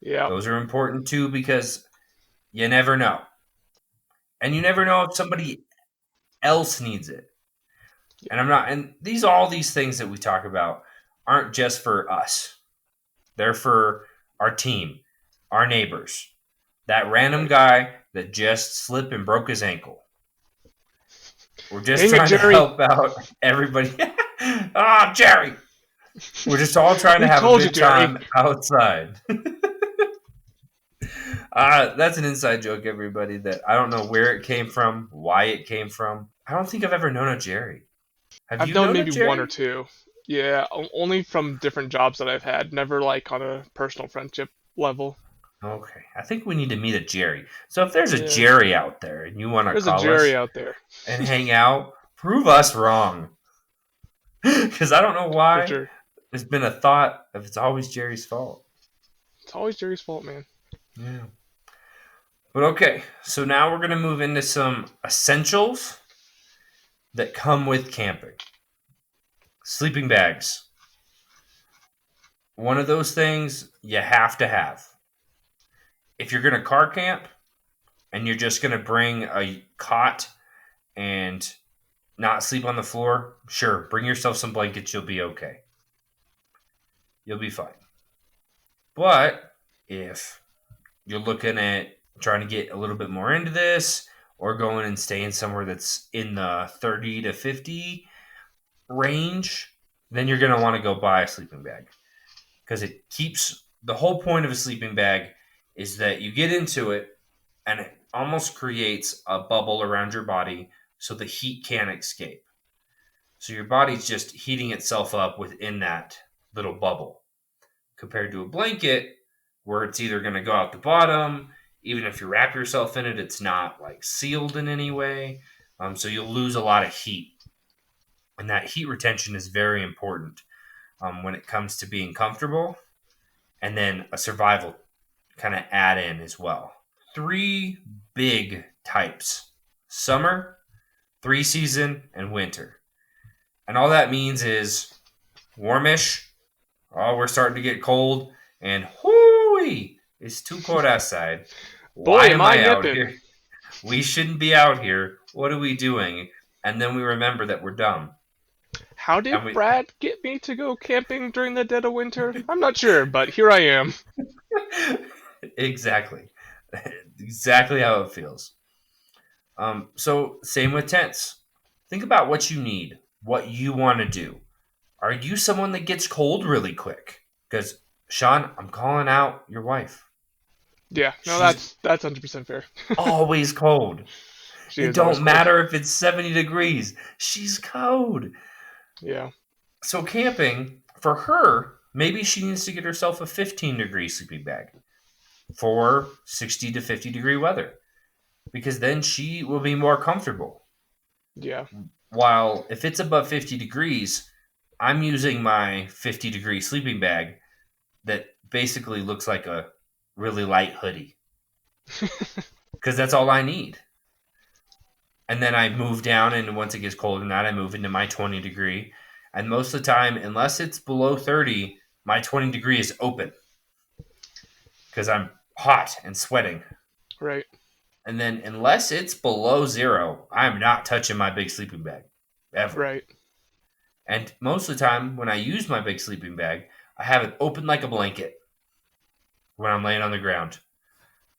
Yep. Those are important too because you never know. And you never know if somebody else needs it. And I'm not, and all these things that we talk about aren't just for us. They're for our team, our neighbors, that random Right. guy that just slipped and broke his ankle. We're just Dang it, trying to Jerry. help out everybody. Ah, Jerry. We're just all trying to We have a told you, good Jerry. time outside. That's an inside joke, everybody, that I don't know where it came from, why it came from. I don't think I've ever known a Jerry. Have I've you known known a maybe one or Jerry? two. Yeah, only from different jobs that I've had. Never like on a personal friendship level. Okay. I think we need to meet a Jerry. So if there's a Yeah, Jerry out there and you want to there's a call Jerry us out there and hang out, prove us wrong. Because I don't know for why sure. there's been a thought of it's always Jerry's fault. It's always Jerry's fault, man. Yeah. But okay, so now we're going to move into some essentials that come with camping. Sleeping bags. One of those things you have to have. If you're going to car camp and you're just going to bring a cot and not sleep on the floor, sure, bring yourself some blankets, you'll be okay. You'll be fine. But if you're looking at trying to get a little bit more into this or going and staying somewhere that's in the 30 to 50 range, then you're going to want to go buy a sleeping bag because it keeps the whole point of a sleeping bag is that you get into it and it almost creates a bubble around your body so the heat can't escape. So your body's just heating itself up within that little bubble compared to a blanket where it's either going to go out the bottom, even if you wrap yourself in it, it's not like sealed in any way. So you'll lose a lot of heat. And that heat retention is very important when it comes to being comfortable and then a survival kind of add in as well. Three big types: summer, three season, and winter. And all that means is warmish. Oh, we're starting to get cold, and hooey, it's too cold outside. Why Boy, am am I I out nipping. here? We shouldn't be out here. What are we doing? And then we remember that we're dumb. How did And we Brad get me to go camping during the dead of winter? I'm not sure, but here I am. exactly, exactly how it feels. So same with tents. Think about what you need, what you want to do. Are you someone that gets cold really quick? Because Shawn, I'm calling out your wife. Yeah, no, She's that's 100% fair. always cold. She It is always don't cold. matter if it's 70 degrees. She's cold. Yeah, So camping, for her, maybe she needs to get herself a 15-degree sleeping bag for 60 to 50-degree weather because then she will be more comfortable. yeah, While if it's above 50 degrees, I'm using my 50-degree sleeping bag that basically looks like a really light hoodie because that's all I need. And then I move down, and once it gets colder than that, I move into my 20-degree. And most of the time, unless it's below 30, my 20-degree is open because I'm hot and sweating. right, And then, unless it's below zero, I'm not touching my big sleeping bag ever. right. And most of the time, when I use my big sleeping bag, I have it open like a blanket when I'm laying on the ground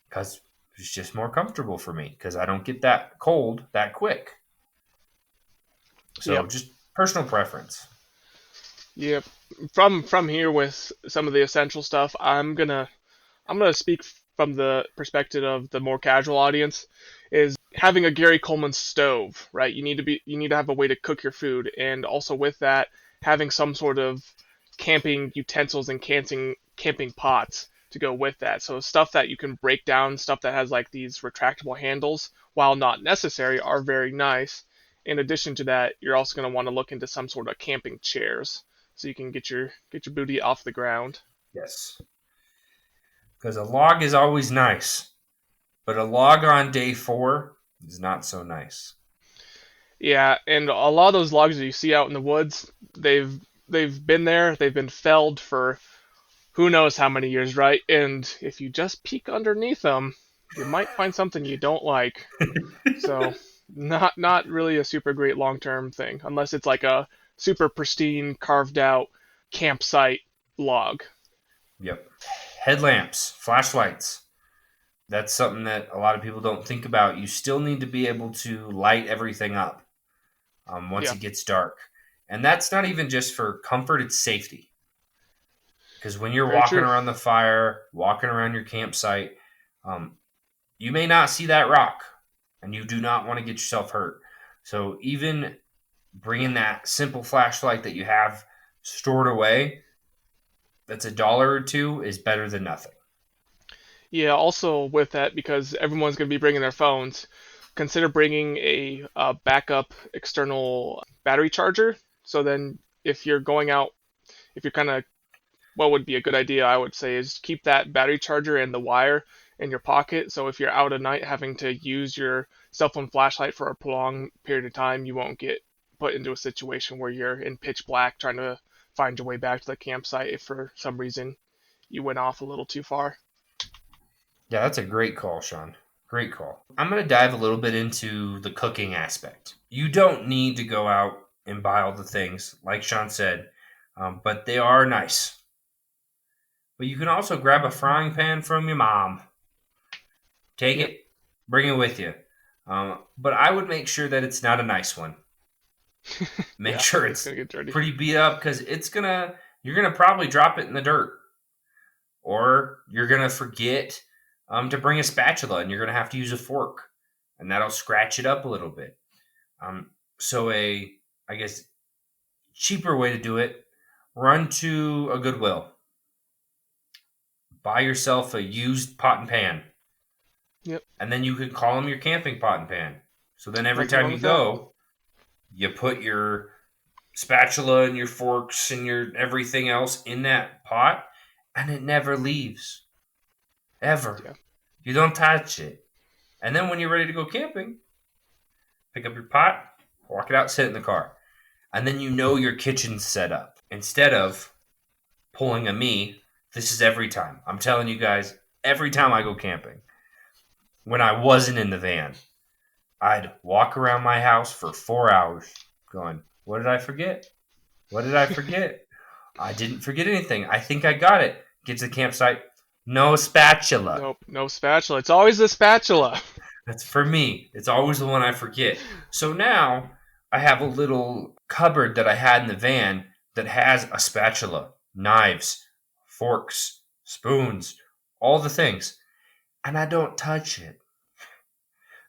because it's just more comfortable for me because I don't get that cold that quick. So, Yep, just personal preference. yep. From here with some of the essential stuff, I'm gonna speak from the perspective of the more casual audience. Is having a Gary Coleman stove, right? You need to have a way to cook your food, and also with that, having some sort of camping utensils and camping pots to go with that. So stuff that you can break down, stuff that has like these retractable handles, while not necessary, are very nice. In addition to that, you're also going to want to look into some sort of camping chairs so you can get your booty off the ground. Yes. Because a log is always nice, but a log on day 4 is not so nice. Yeah, and a lot of those logs that you see out in the woods, they've been there, they've been felled for who knows how many years, right? And if you just peek underneath them, you might find something you don't like. So not really a super great long term thing, unless it's like a super pristine carved out campsite log. Yep. Headlamps, flashlights. That's something that a lot of people don't think about. You still need to be able to light everything up once Yeah, it gets dark. And that's not even just for comfort, it's safety. Because when you're very walking true. around the fire, walking around your campsite, um, you may not see that rock and you do not want to get yourself hurt. So even bringing that simple flashlight that you have stored away, that's $1 or two, is better than nothing. Yeah, also with that, because everyone's going to be bringing their phones, consider bringing a backup external battery charger. So then, if you're going out, if you're kind of, what would be a good idea, I would say, is keep that battery charger and the wire in your pocket. So if you're out at night having to use your cell phone flashlight for a prolonged period of time, you won't get put into a situation where you're in pitch black trying to find your way back to the campsite if for some reason you went off a little too far. Yeah, that's a great call, Sean. Great call. I'm going to dive a little bit into the cooking aspect. You don't need to go out and buy all the things, like Sean said, but they are nice. But you can also grab a frying pan from your mom, take Yep. it, bring it with you. But I would make sure that it's not a nice one. Make Yeah, sure it's it's gonna get dirty. pretty beat up because you're gonna probably drop it in the dirt, or you're gonna forget to bring a spatula and you're gonna have to use a fork, and that'll scratch it up a little bit. So I guess cheaper way to do it: run to a Goodwill, buy yourself a used pot and pan, Yep. and then you can call them your camping pot and pan. So then every Nothing time wrong you with that. go, you put your spatula and your forks and your everything else in that pot, and it never leaves ever. Yeah. You don't touch it. And then when you're ready to go camping, pick up your pot, walk it out, sit it in the car. And then you know your kitchen's set up. Instead of pulling a me, this is every time. I'm telling you guys, every time I go camping, when I wasn't in the van, I'd walk around my house for 4 hours going, what did I forget? What did I forget? I didn't forget anything. I think I got it. Get to the campsite. No spatula. Nope. No spatula. It's always the spatula. That's for me. It's always the one I forget. So now I have a little cupboard that I had in the van that has a spatula, knives, forks, spoons, all the things. And I don't touch it.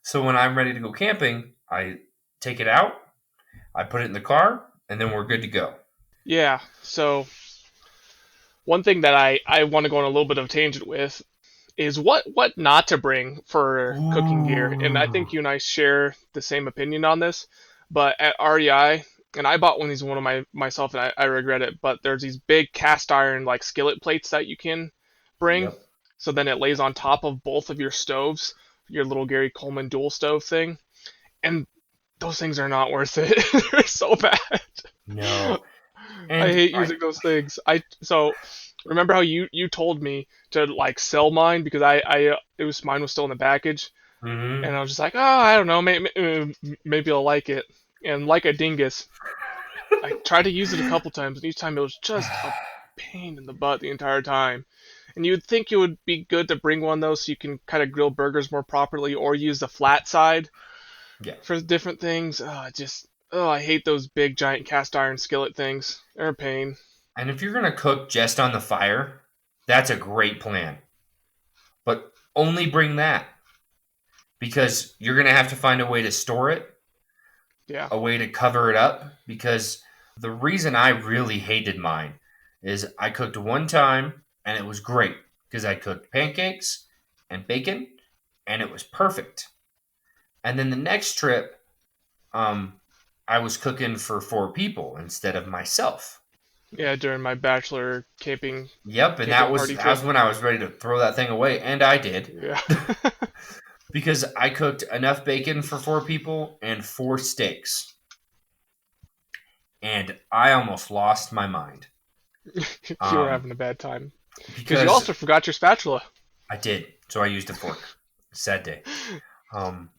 So when I'm ready to go camping, I take it out, I put it in the car, and then we're good to go. Yeah. So one thing that I want to go on a little bit of a tangent with is what not to bring for cooking gear. And I Ooh. think you and I share the same opinion on this. But at REI, and I bought one of these one of myself, and I regret it. But there's these big cast iron like skillet plates that you can bring. Yep. So then it lays on top of both of your stoves, your little Gary Coleman dual stove thing. And those things are not worth it. They're so bad. No. I And hate using those things. I so remember how you told me to like sell mine because I it was mine was still in the package, and mhm. I was just like, oh, I don't know, maybe I'll like it. And like a dingus, I tried to use it a couple times, and each time it was just a pain in the butt the entire time. And you'd think it would be good to bring one though, so you can kind of grill burgers more properly, or use the flat side Yeah. for different things. I hate those big giant cast iron skillet things. They're a pain. And if you're going to cook just on the fire, that's a great plan. But only bring that because you're going to have to find a way to store it, Yeah. a way to cover it up. Because the reason I really hated mine is I cooked one time and it was great because I cooked pancakes and bacon and it was perfect. And then the next trip, um, I was cooking for 4 people instead of myself. Yeah, during my bachelor Yep, and camping that was party that was trip. when I was ready to throw that thing away, and I did Yeah. because I cooked enough bacon for 4 people and 4 steaks. and I almost lost my mind. You were Um, having a bad time because you because also forgot your spatula. I did, so I used a fork. Sad day. Um,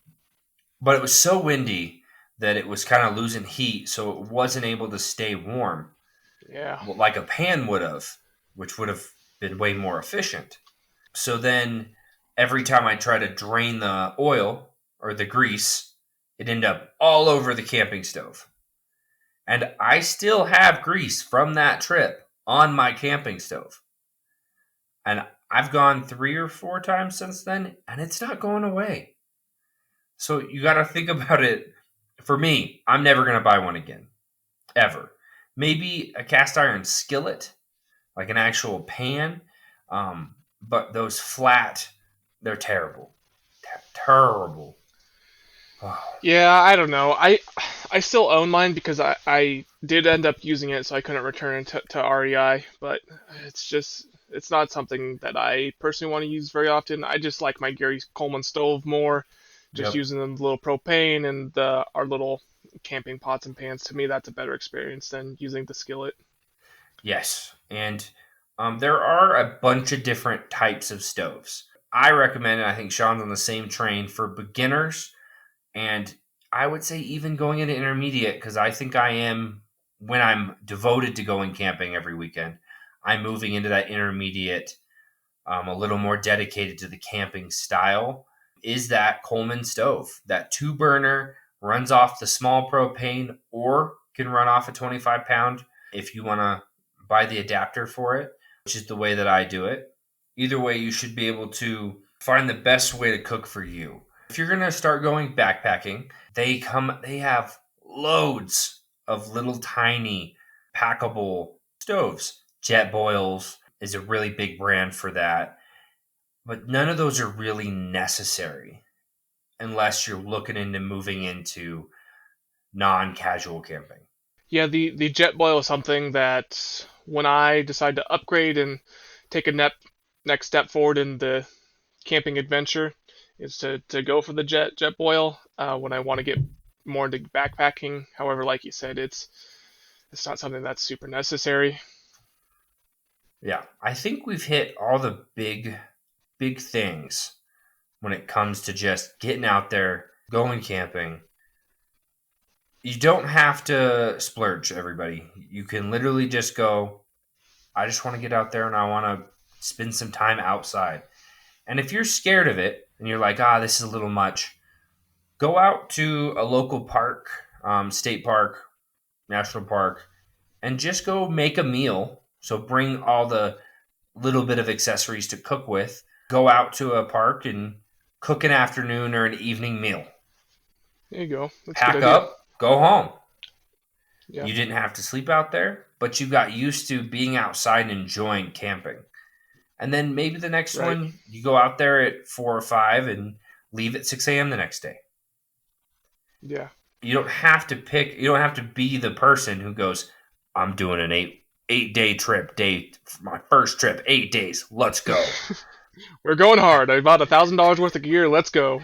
but it was so windy that it was kind of losing heat, so it wasn't able to stay warm Yeah. like a pan would have, which would have been way more efficient. So then every time I try to drain the oil or the grease, it ended up all over the camping stove. And I still have grease from that trip on my camping stove. And I've gone 3 or 4 times since then, and it's not going away. So you got to think about it. For me, I'm never going to buy one again, ever. Maybe a cast iron skillet, like an actual pan. But those flat, they're terrible. Terrible. Oh, Yeah, I don't know. I still own mine because I did end up using it, so I couldn't return it to REI. But it's not something that I personally want to use very often. I just like my Gary Coleman stove more, just yep. using the little propane and our little camping pots and pans. To me, that's a better experience than using the skillet. Yes. And there are a bunch of different types of stoves. I recommend, and I think Sean's on the same train for beginners. And I would say even going into intermediate, because I think I am, when I'm devoted to going camping every weekend, I'm moving into that intermediate, a little more dedicated to the camping style, is that Coleman stove. That 2 burner runs off the small propane or can run off a 25 pound if you want to buy the adapter for it, which is the way that I do it. Either way, you should be able to find the best way to cook for you. If you're going to start going backpacking, they have loads of little tiny packable stoves. Jet Boils is a really big brand for that. But none of those are really necessary unless you're looking into moving into non-casual camping. Yeah, the jet boil is something that when I decide to upgrade and take a next step forward in the camping adventure is to go for the jet boil when I want to get more into backpacking. However, like you said, it's not something that's super necessary. Yeah, I think we've hit all the big things when it comes to just getting out there, going camping. You don't have to splurge, everybody. You can literally just go, I just want to get out there and I want to spend some time outside. And if you're scared of it and you're like, this is a little much, go out to a local park, state park, national park, and just go make a meal. So bring all the little bit of accessories to cook with. Go out to a park and cook an afternoon or an evening meal. There you go. That's a good Pack idea. up, go home. Yeah, You didn't have to sleep out there, but you got used to being outside and enjoying camping. And then maybe the next right. one, you go out there at 4 or 5 and leave at 6 a.m. the next day. Yeah, You don't have to pick, you don't have to be the person who goes, I'm doing an 8 day trip, my first trip, 8 days, let's go. we're going hard. I bought $1,000 worth of gear. Let's go.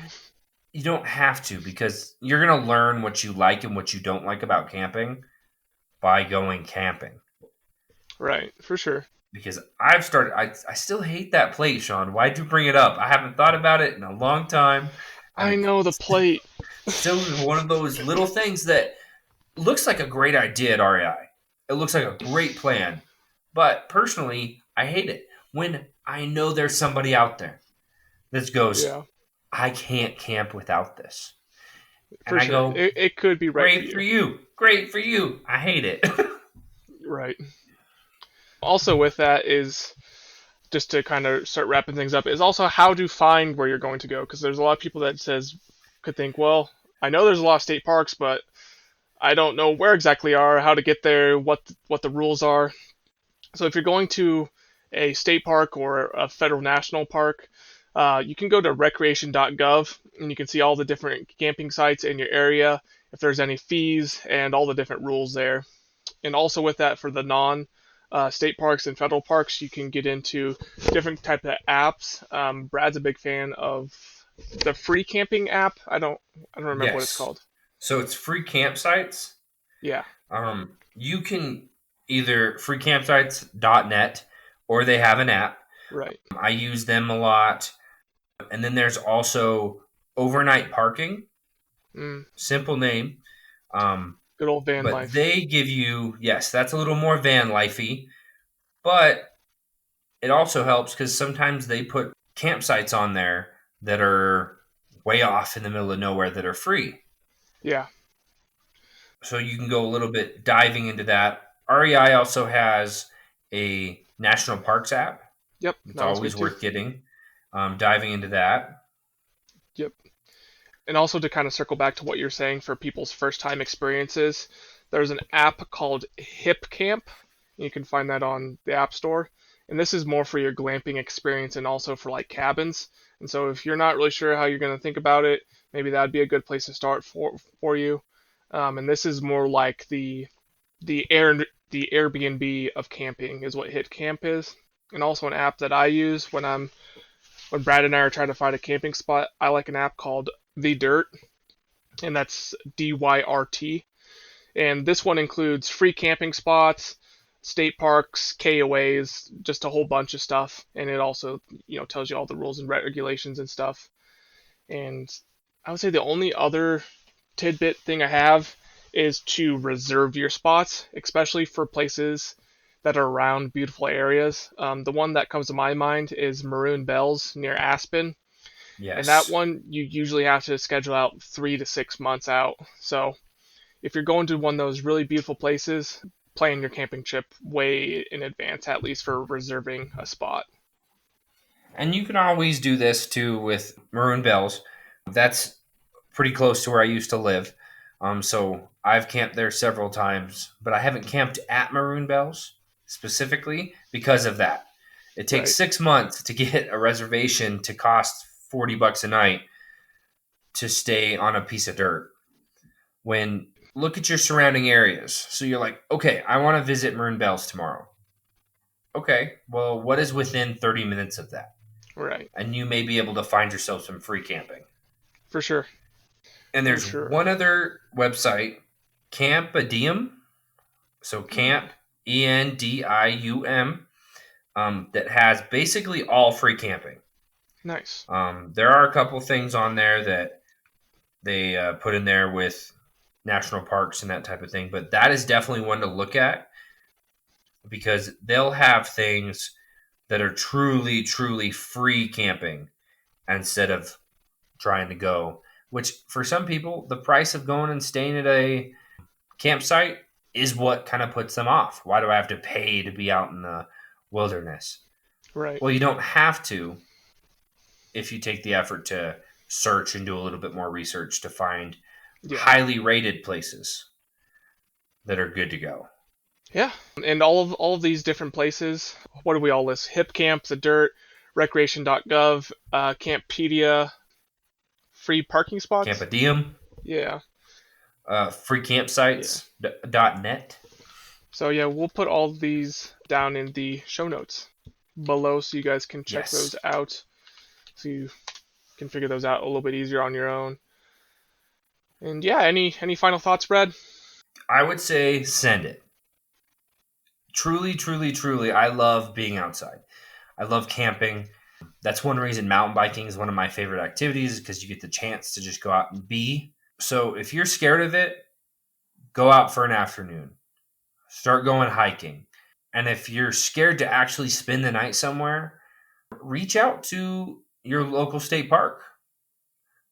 You don't have to because you're going to learn what you like and what you don't like about camping by going camping. Right, for sure. Because I still hate that plate, Sean. Why'd you bring it up? I haven't thought about it in a long time. And I know the it's plate. still one of those little things that looks like a great idea at REI. It looks like a great plan. But personally, I hate it when I know there's somebody out there that goes, Yeah, I can't camp without this. And for I sure. go, It could be right for great for you. you. Great for you. I hate it. Right. Also, with that is just to kind of start wrapping things up is also how to find where you're going to go because there's a lot of people that could think, well, I know there's a lot of state parks, but I don't know where exactly are, how to get there, what the rules are. So if you're going to a state park or a federal national park, you can go to Recreation.gov and you can see all the different camping sites in your area, if there's any fees, and all the different rules there. And also with that, for the non state parks and federal parks, you can get into different type of apps. Brad's a big fan of the free camping app. I don't remember what it's Yes. called. So it's free campsites. Yeah, You can either freecampsites.net or they have an app. Right. I use them a lot. And then there's also overnight parking, Mm, simple name. Um, good old van but life. they give you, yes, that's a little more van lifey, but it also helps because sometimes they put campsites on there that are way off in the middle of nowhere that are free. Yeah. So you can go a little bit diving into that. REI also has a national parks app. Yep. It's That one's always good too. worth getting. Diving into that. Yep. And also to kind of circle back to what you're saying for people's first time experiences, there's an app called Hipcamp. You can find that on the App Store. And this is more for your glamping experience and also for like cabins. And so if you're not really sure how you're going to think about it, maybe that'd be a good place to start for you. And this is more like the air the Airbnb of camping is what Hipcamp is. And also an app that I use when Brad and I are trying to find a camping spot. I like an app called the Dyrt, and that's Dyrt. And this one includes free camping spots, state parks, KOAs, just a whole bunch of stuff. And it also, tells you all the rules and regulations and stuff. And I would say the only other tidbit thing I have is to reserve your spots, especially for places that are around beautiful areas. The one that comes to my mind is Maroon Bells near Aspen, and that Yes. one you usually have to schedule out 3 to 6 months out. So if you're going to one of those really beautiful places, plan your camping trip way in advance, at least for reserving a spot. And you can always do this too with Maroon Bells. That's pretty close to where I used to live. So I've camped there several times, but I haven't camped at Maroon Bells specifically because of that. It takes Right, 6 months to get a reservation to cost $40 a night to stay on a piece of dirt. When look at your surrounding areas. So you're like, okay, I want to visit Maroon Bells tomorrow. Okay, well, what is within 30 minutes of that? right, And you may be able to find yourself some free camping. for sure, And for there's sure. one other website, Campendium. So Mm, Camp, Endium, that has basically all free camping. nice. There are a couple things on there that they put in there with national parks and that type of thing, but that is definitely one to look at because they'll have things that are truly, truly free camping instead of trying to go. Which for some people, the price of going and staying at a campsite is what kind of puts them off. Why do I have to pay to be out in the wilderness? Right. Well, you don't have to if you take the effort to search and do a little bit more research to find Yeah. highly rated places that are good to go. Yeah. And all of these different places, what do we all list? Hipcamp, the Dyrt, Recreation.gov, Campedia, free parking spots. Campendium, Yeah. Yeah. freecampsites.net. So yeah, we'll put all of these down in the show notes below so you guys can check those Yes. out. So you can figure those out a little bit easier on your own. And yeah, any final thoughts, Brad? I would say send it. Truly, truly, truly, I love being outside. I love camping. That's one reason mountain biking is one of my favorite activities because you get the chance to just go out and be. So if you're scared of it, go out for an afternoon. Start going hiking. And if you're scared to actually spend the night somewhere, reach out to your local state park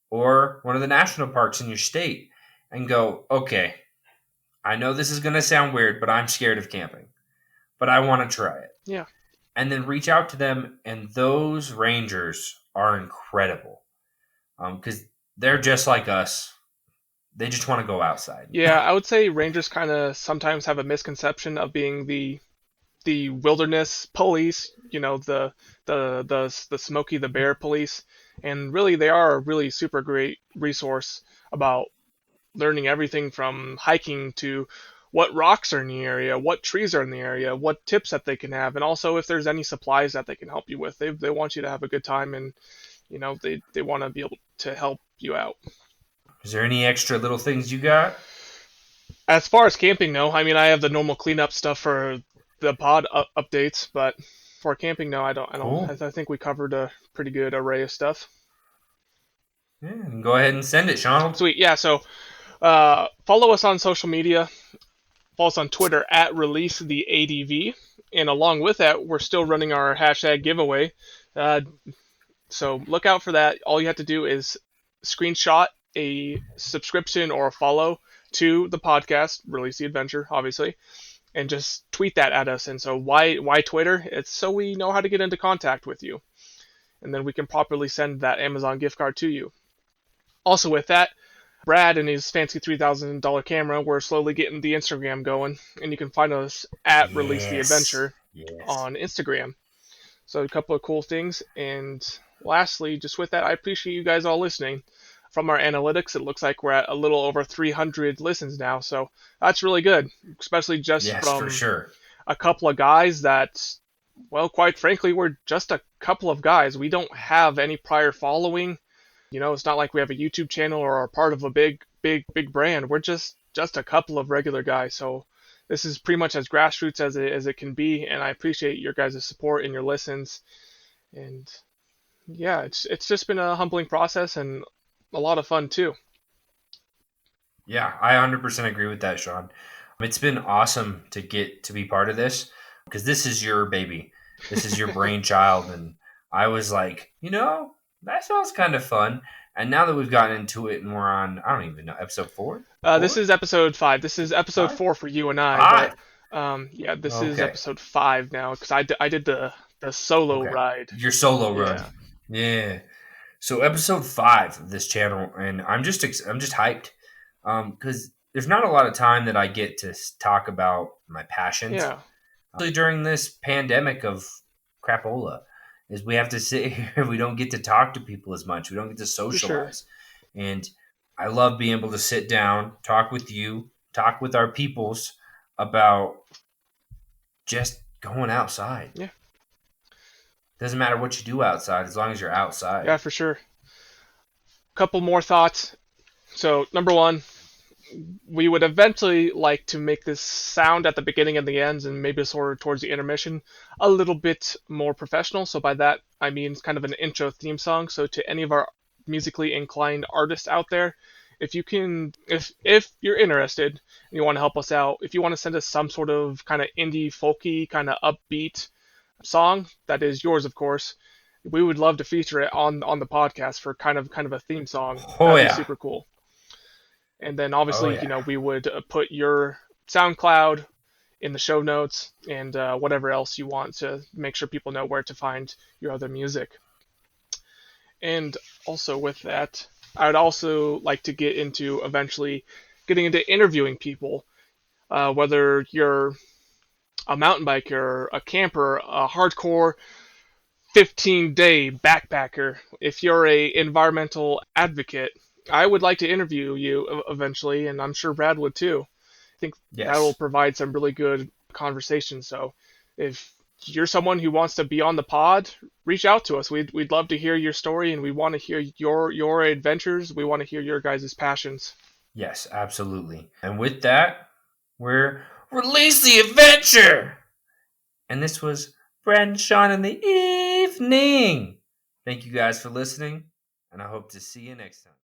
or one of the national parks in your state and go, okay, I know this is going to sound weird, but I'm scared of camping, but I want to try it. Yeah. And then reach out to them, and those rangers are incredible because they're just like us. They just want to go outside. Yeah, I would say rangers kind of sometimes have a misconception of being the wilderness police, the Smokey the Bear police, and really they are a really super great resource about learning everything from hiking to what rocks are in the area, what trees are in the area, what tips that they can have, and also if there's any supplies that they can help you with. They want you to have a good time, and they want to be able to help you out. Is there any extra little things you got? As far as camping, no. I mean, I have the normal cleanup stuff for the pod updates, but for camping, no, I don't. I don't. Cool. I think we covered a pretty good array of stuff. Yeah, go ahead and send it, Sean. Sweet. Yeah. So follow us on social media. Follow us on Twitter at Release the ADV, and along with that, we're still running our hashtag giveaway. Uh, so look out for that. All you have to do is screenshot a subscription or a follow to the podcast, Release the Adventure, obviously, and just tweet that at us. And so why Twitter? It's so we know how to get into contact with you, and then we can properly send that Amazon gift card to you. Also, with that, Brad and his fancy $3,000 camera, we're slowly getting the Instagram going, and you can find us at Release the Yes. Adventure Yes. on Instagram. So a couple of cool things. And lastly, just with that, I appreciate you guys all listening. From our analytics, it looks like we're at a little over 300 listens now, so that's really good, especially just Yes, for from sure. a couple of guys that, well, quite frankly, we're just a couple of guys. We don't have any prior following. It's not like we have a YouTube channel or are part of a big brand. We're just a couple of regular guys. So this is pretty much as grassroots as it can be, and I appreciate your guys' support and your listens. And yeah, it's just been a humbling process and a lot of fun too. Yeah, I 100% agree with that, Sean. It's been awesome to get to be part of this because this is your baby. This is your brainchild. And I was like, that sounds kind of fun. And now that we've gotten into it and we're on, I don't even know, episode four? This Four? is episode 5. This is episode Five? 4 for you and I, but Five. yeah, this is Okay. episode 5 now because I did the solo Okay. ride. Your solo run. Yeah, Yeah. So episode 5 of this channel, and I'm just hyped because there's not a lot of time that I get to talk about my passions. yeah, Especially during this pandemic of crapola, is we have to sit here. We don't get to talk to people as much. We don't get to for sure. socialize, and I love being able to sit down, talk with you, talk with our peoples about just going outside. Yeah, Doesn't matter what you do outside as long as you're yeah, outside. for sure. Couple more thoughts. So, number one, we would eventually like to make this sound at the beginning and the ends, and maybe sort of towards the intermission, a little bit more professional. So, by that, I mean kind of an intro theme song. So, to any of our musically inclined artists out there, if you're interested and you want to help us out, if you want to send us some sort of kind of indie folky, kind of upbeat song, that is yours, of course. We would love to feature it on the podcast for kind of a theme song. Oh That'd be yeah, super cool. And then oh obviously, yeah. we would put your SoundCloud in the show notes and whatever else you want to make sure people know where to find your other music. And also with that, I would also like to get into eventually getting into interviewing people, whether you're a mountain biker, a camper, a hardcore 15-day backpacker, if you're a environmental advocate, I would like to interview you eventually, and I'm sure Brad would too. I think that will Yes, provide some really good conversation. So if you're someone who wants to be on the pod, reach out to us. We'd love to hear your story, and we want to hear your adventures. We want to hear your guys' passions. yes, absolutely. And with that, we're release the adventure. And this was Brad and Shawn in the evening. Thank you guys for listening, and I hope to see you next time.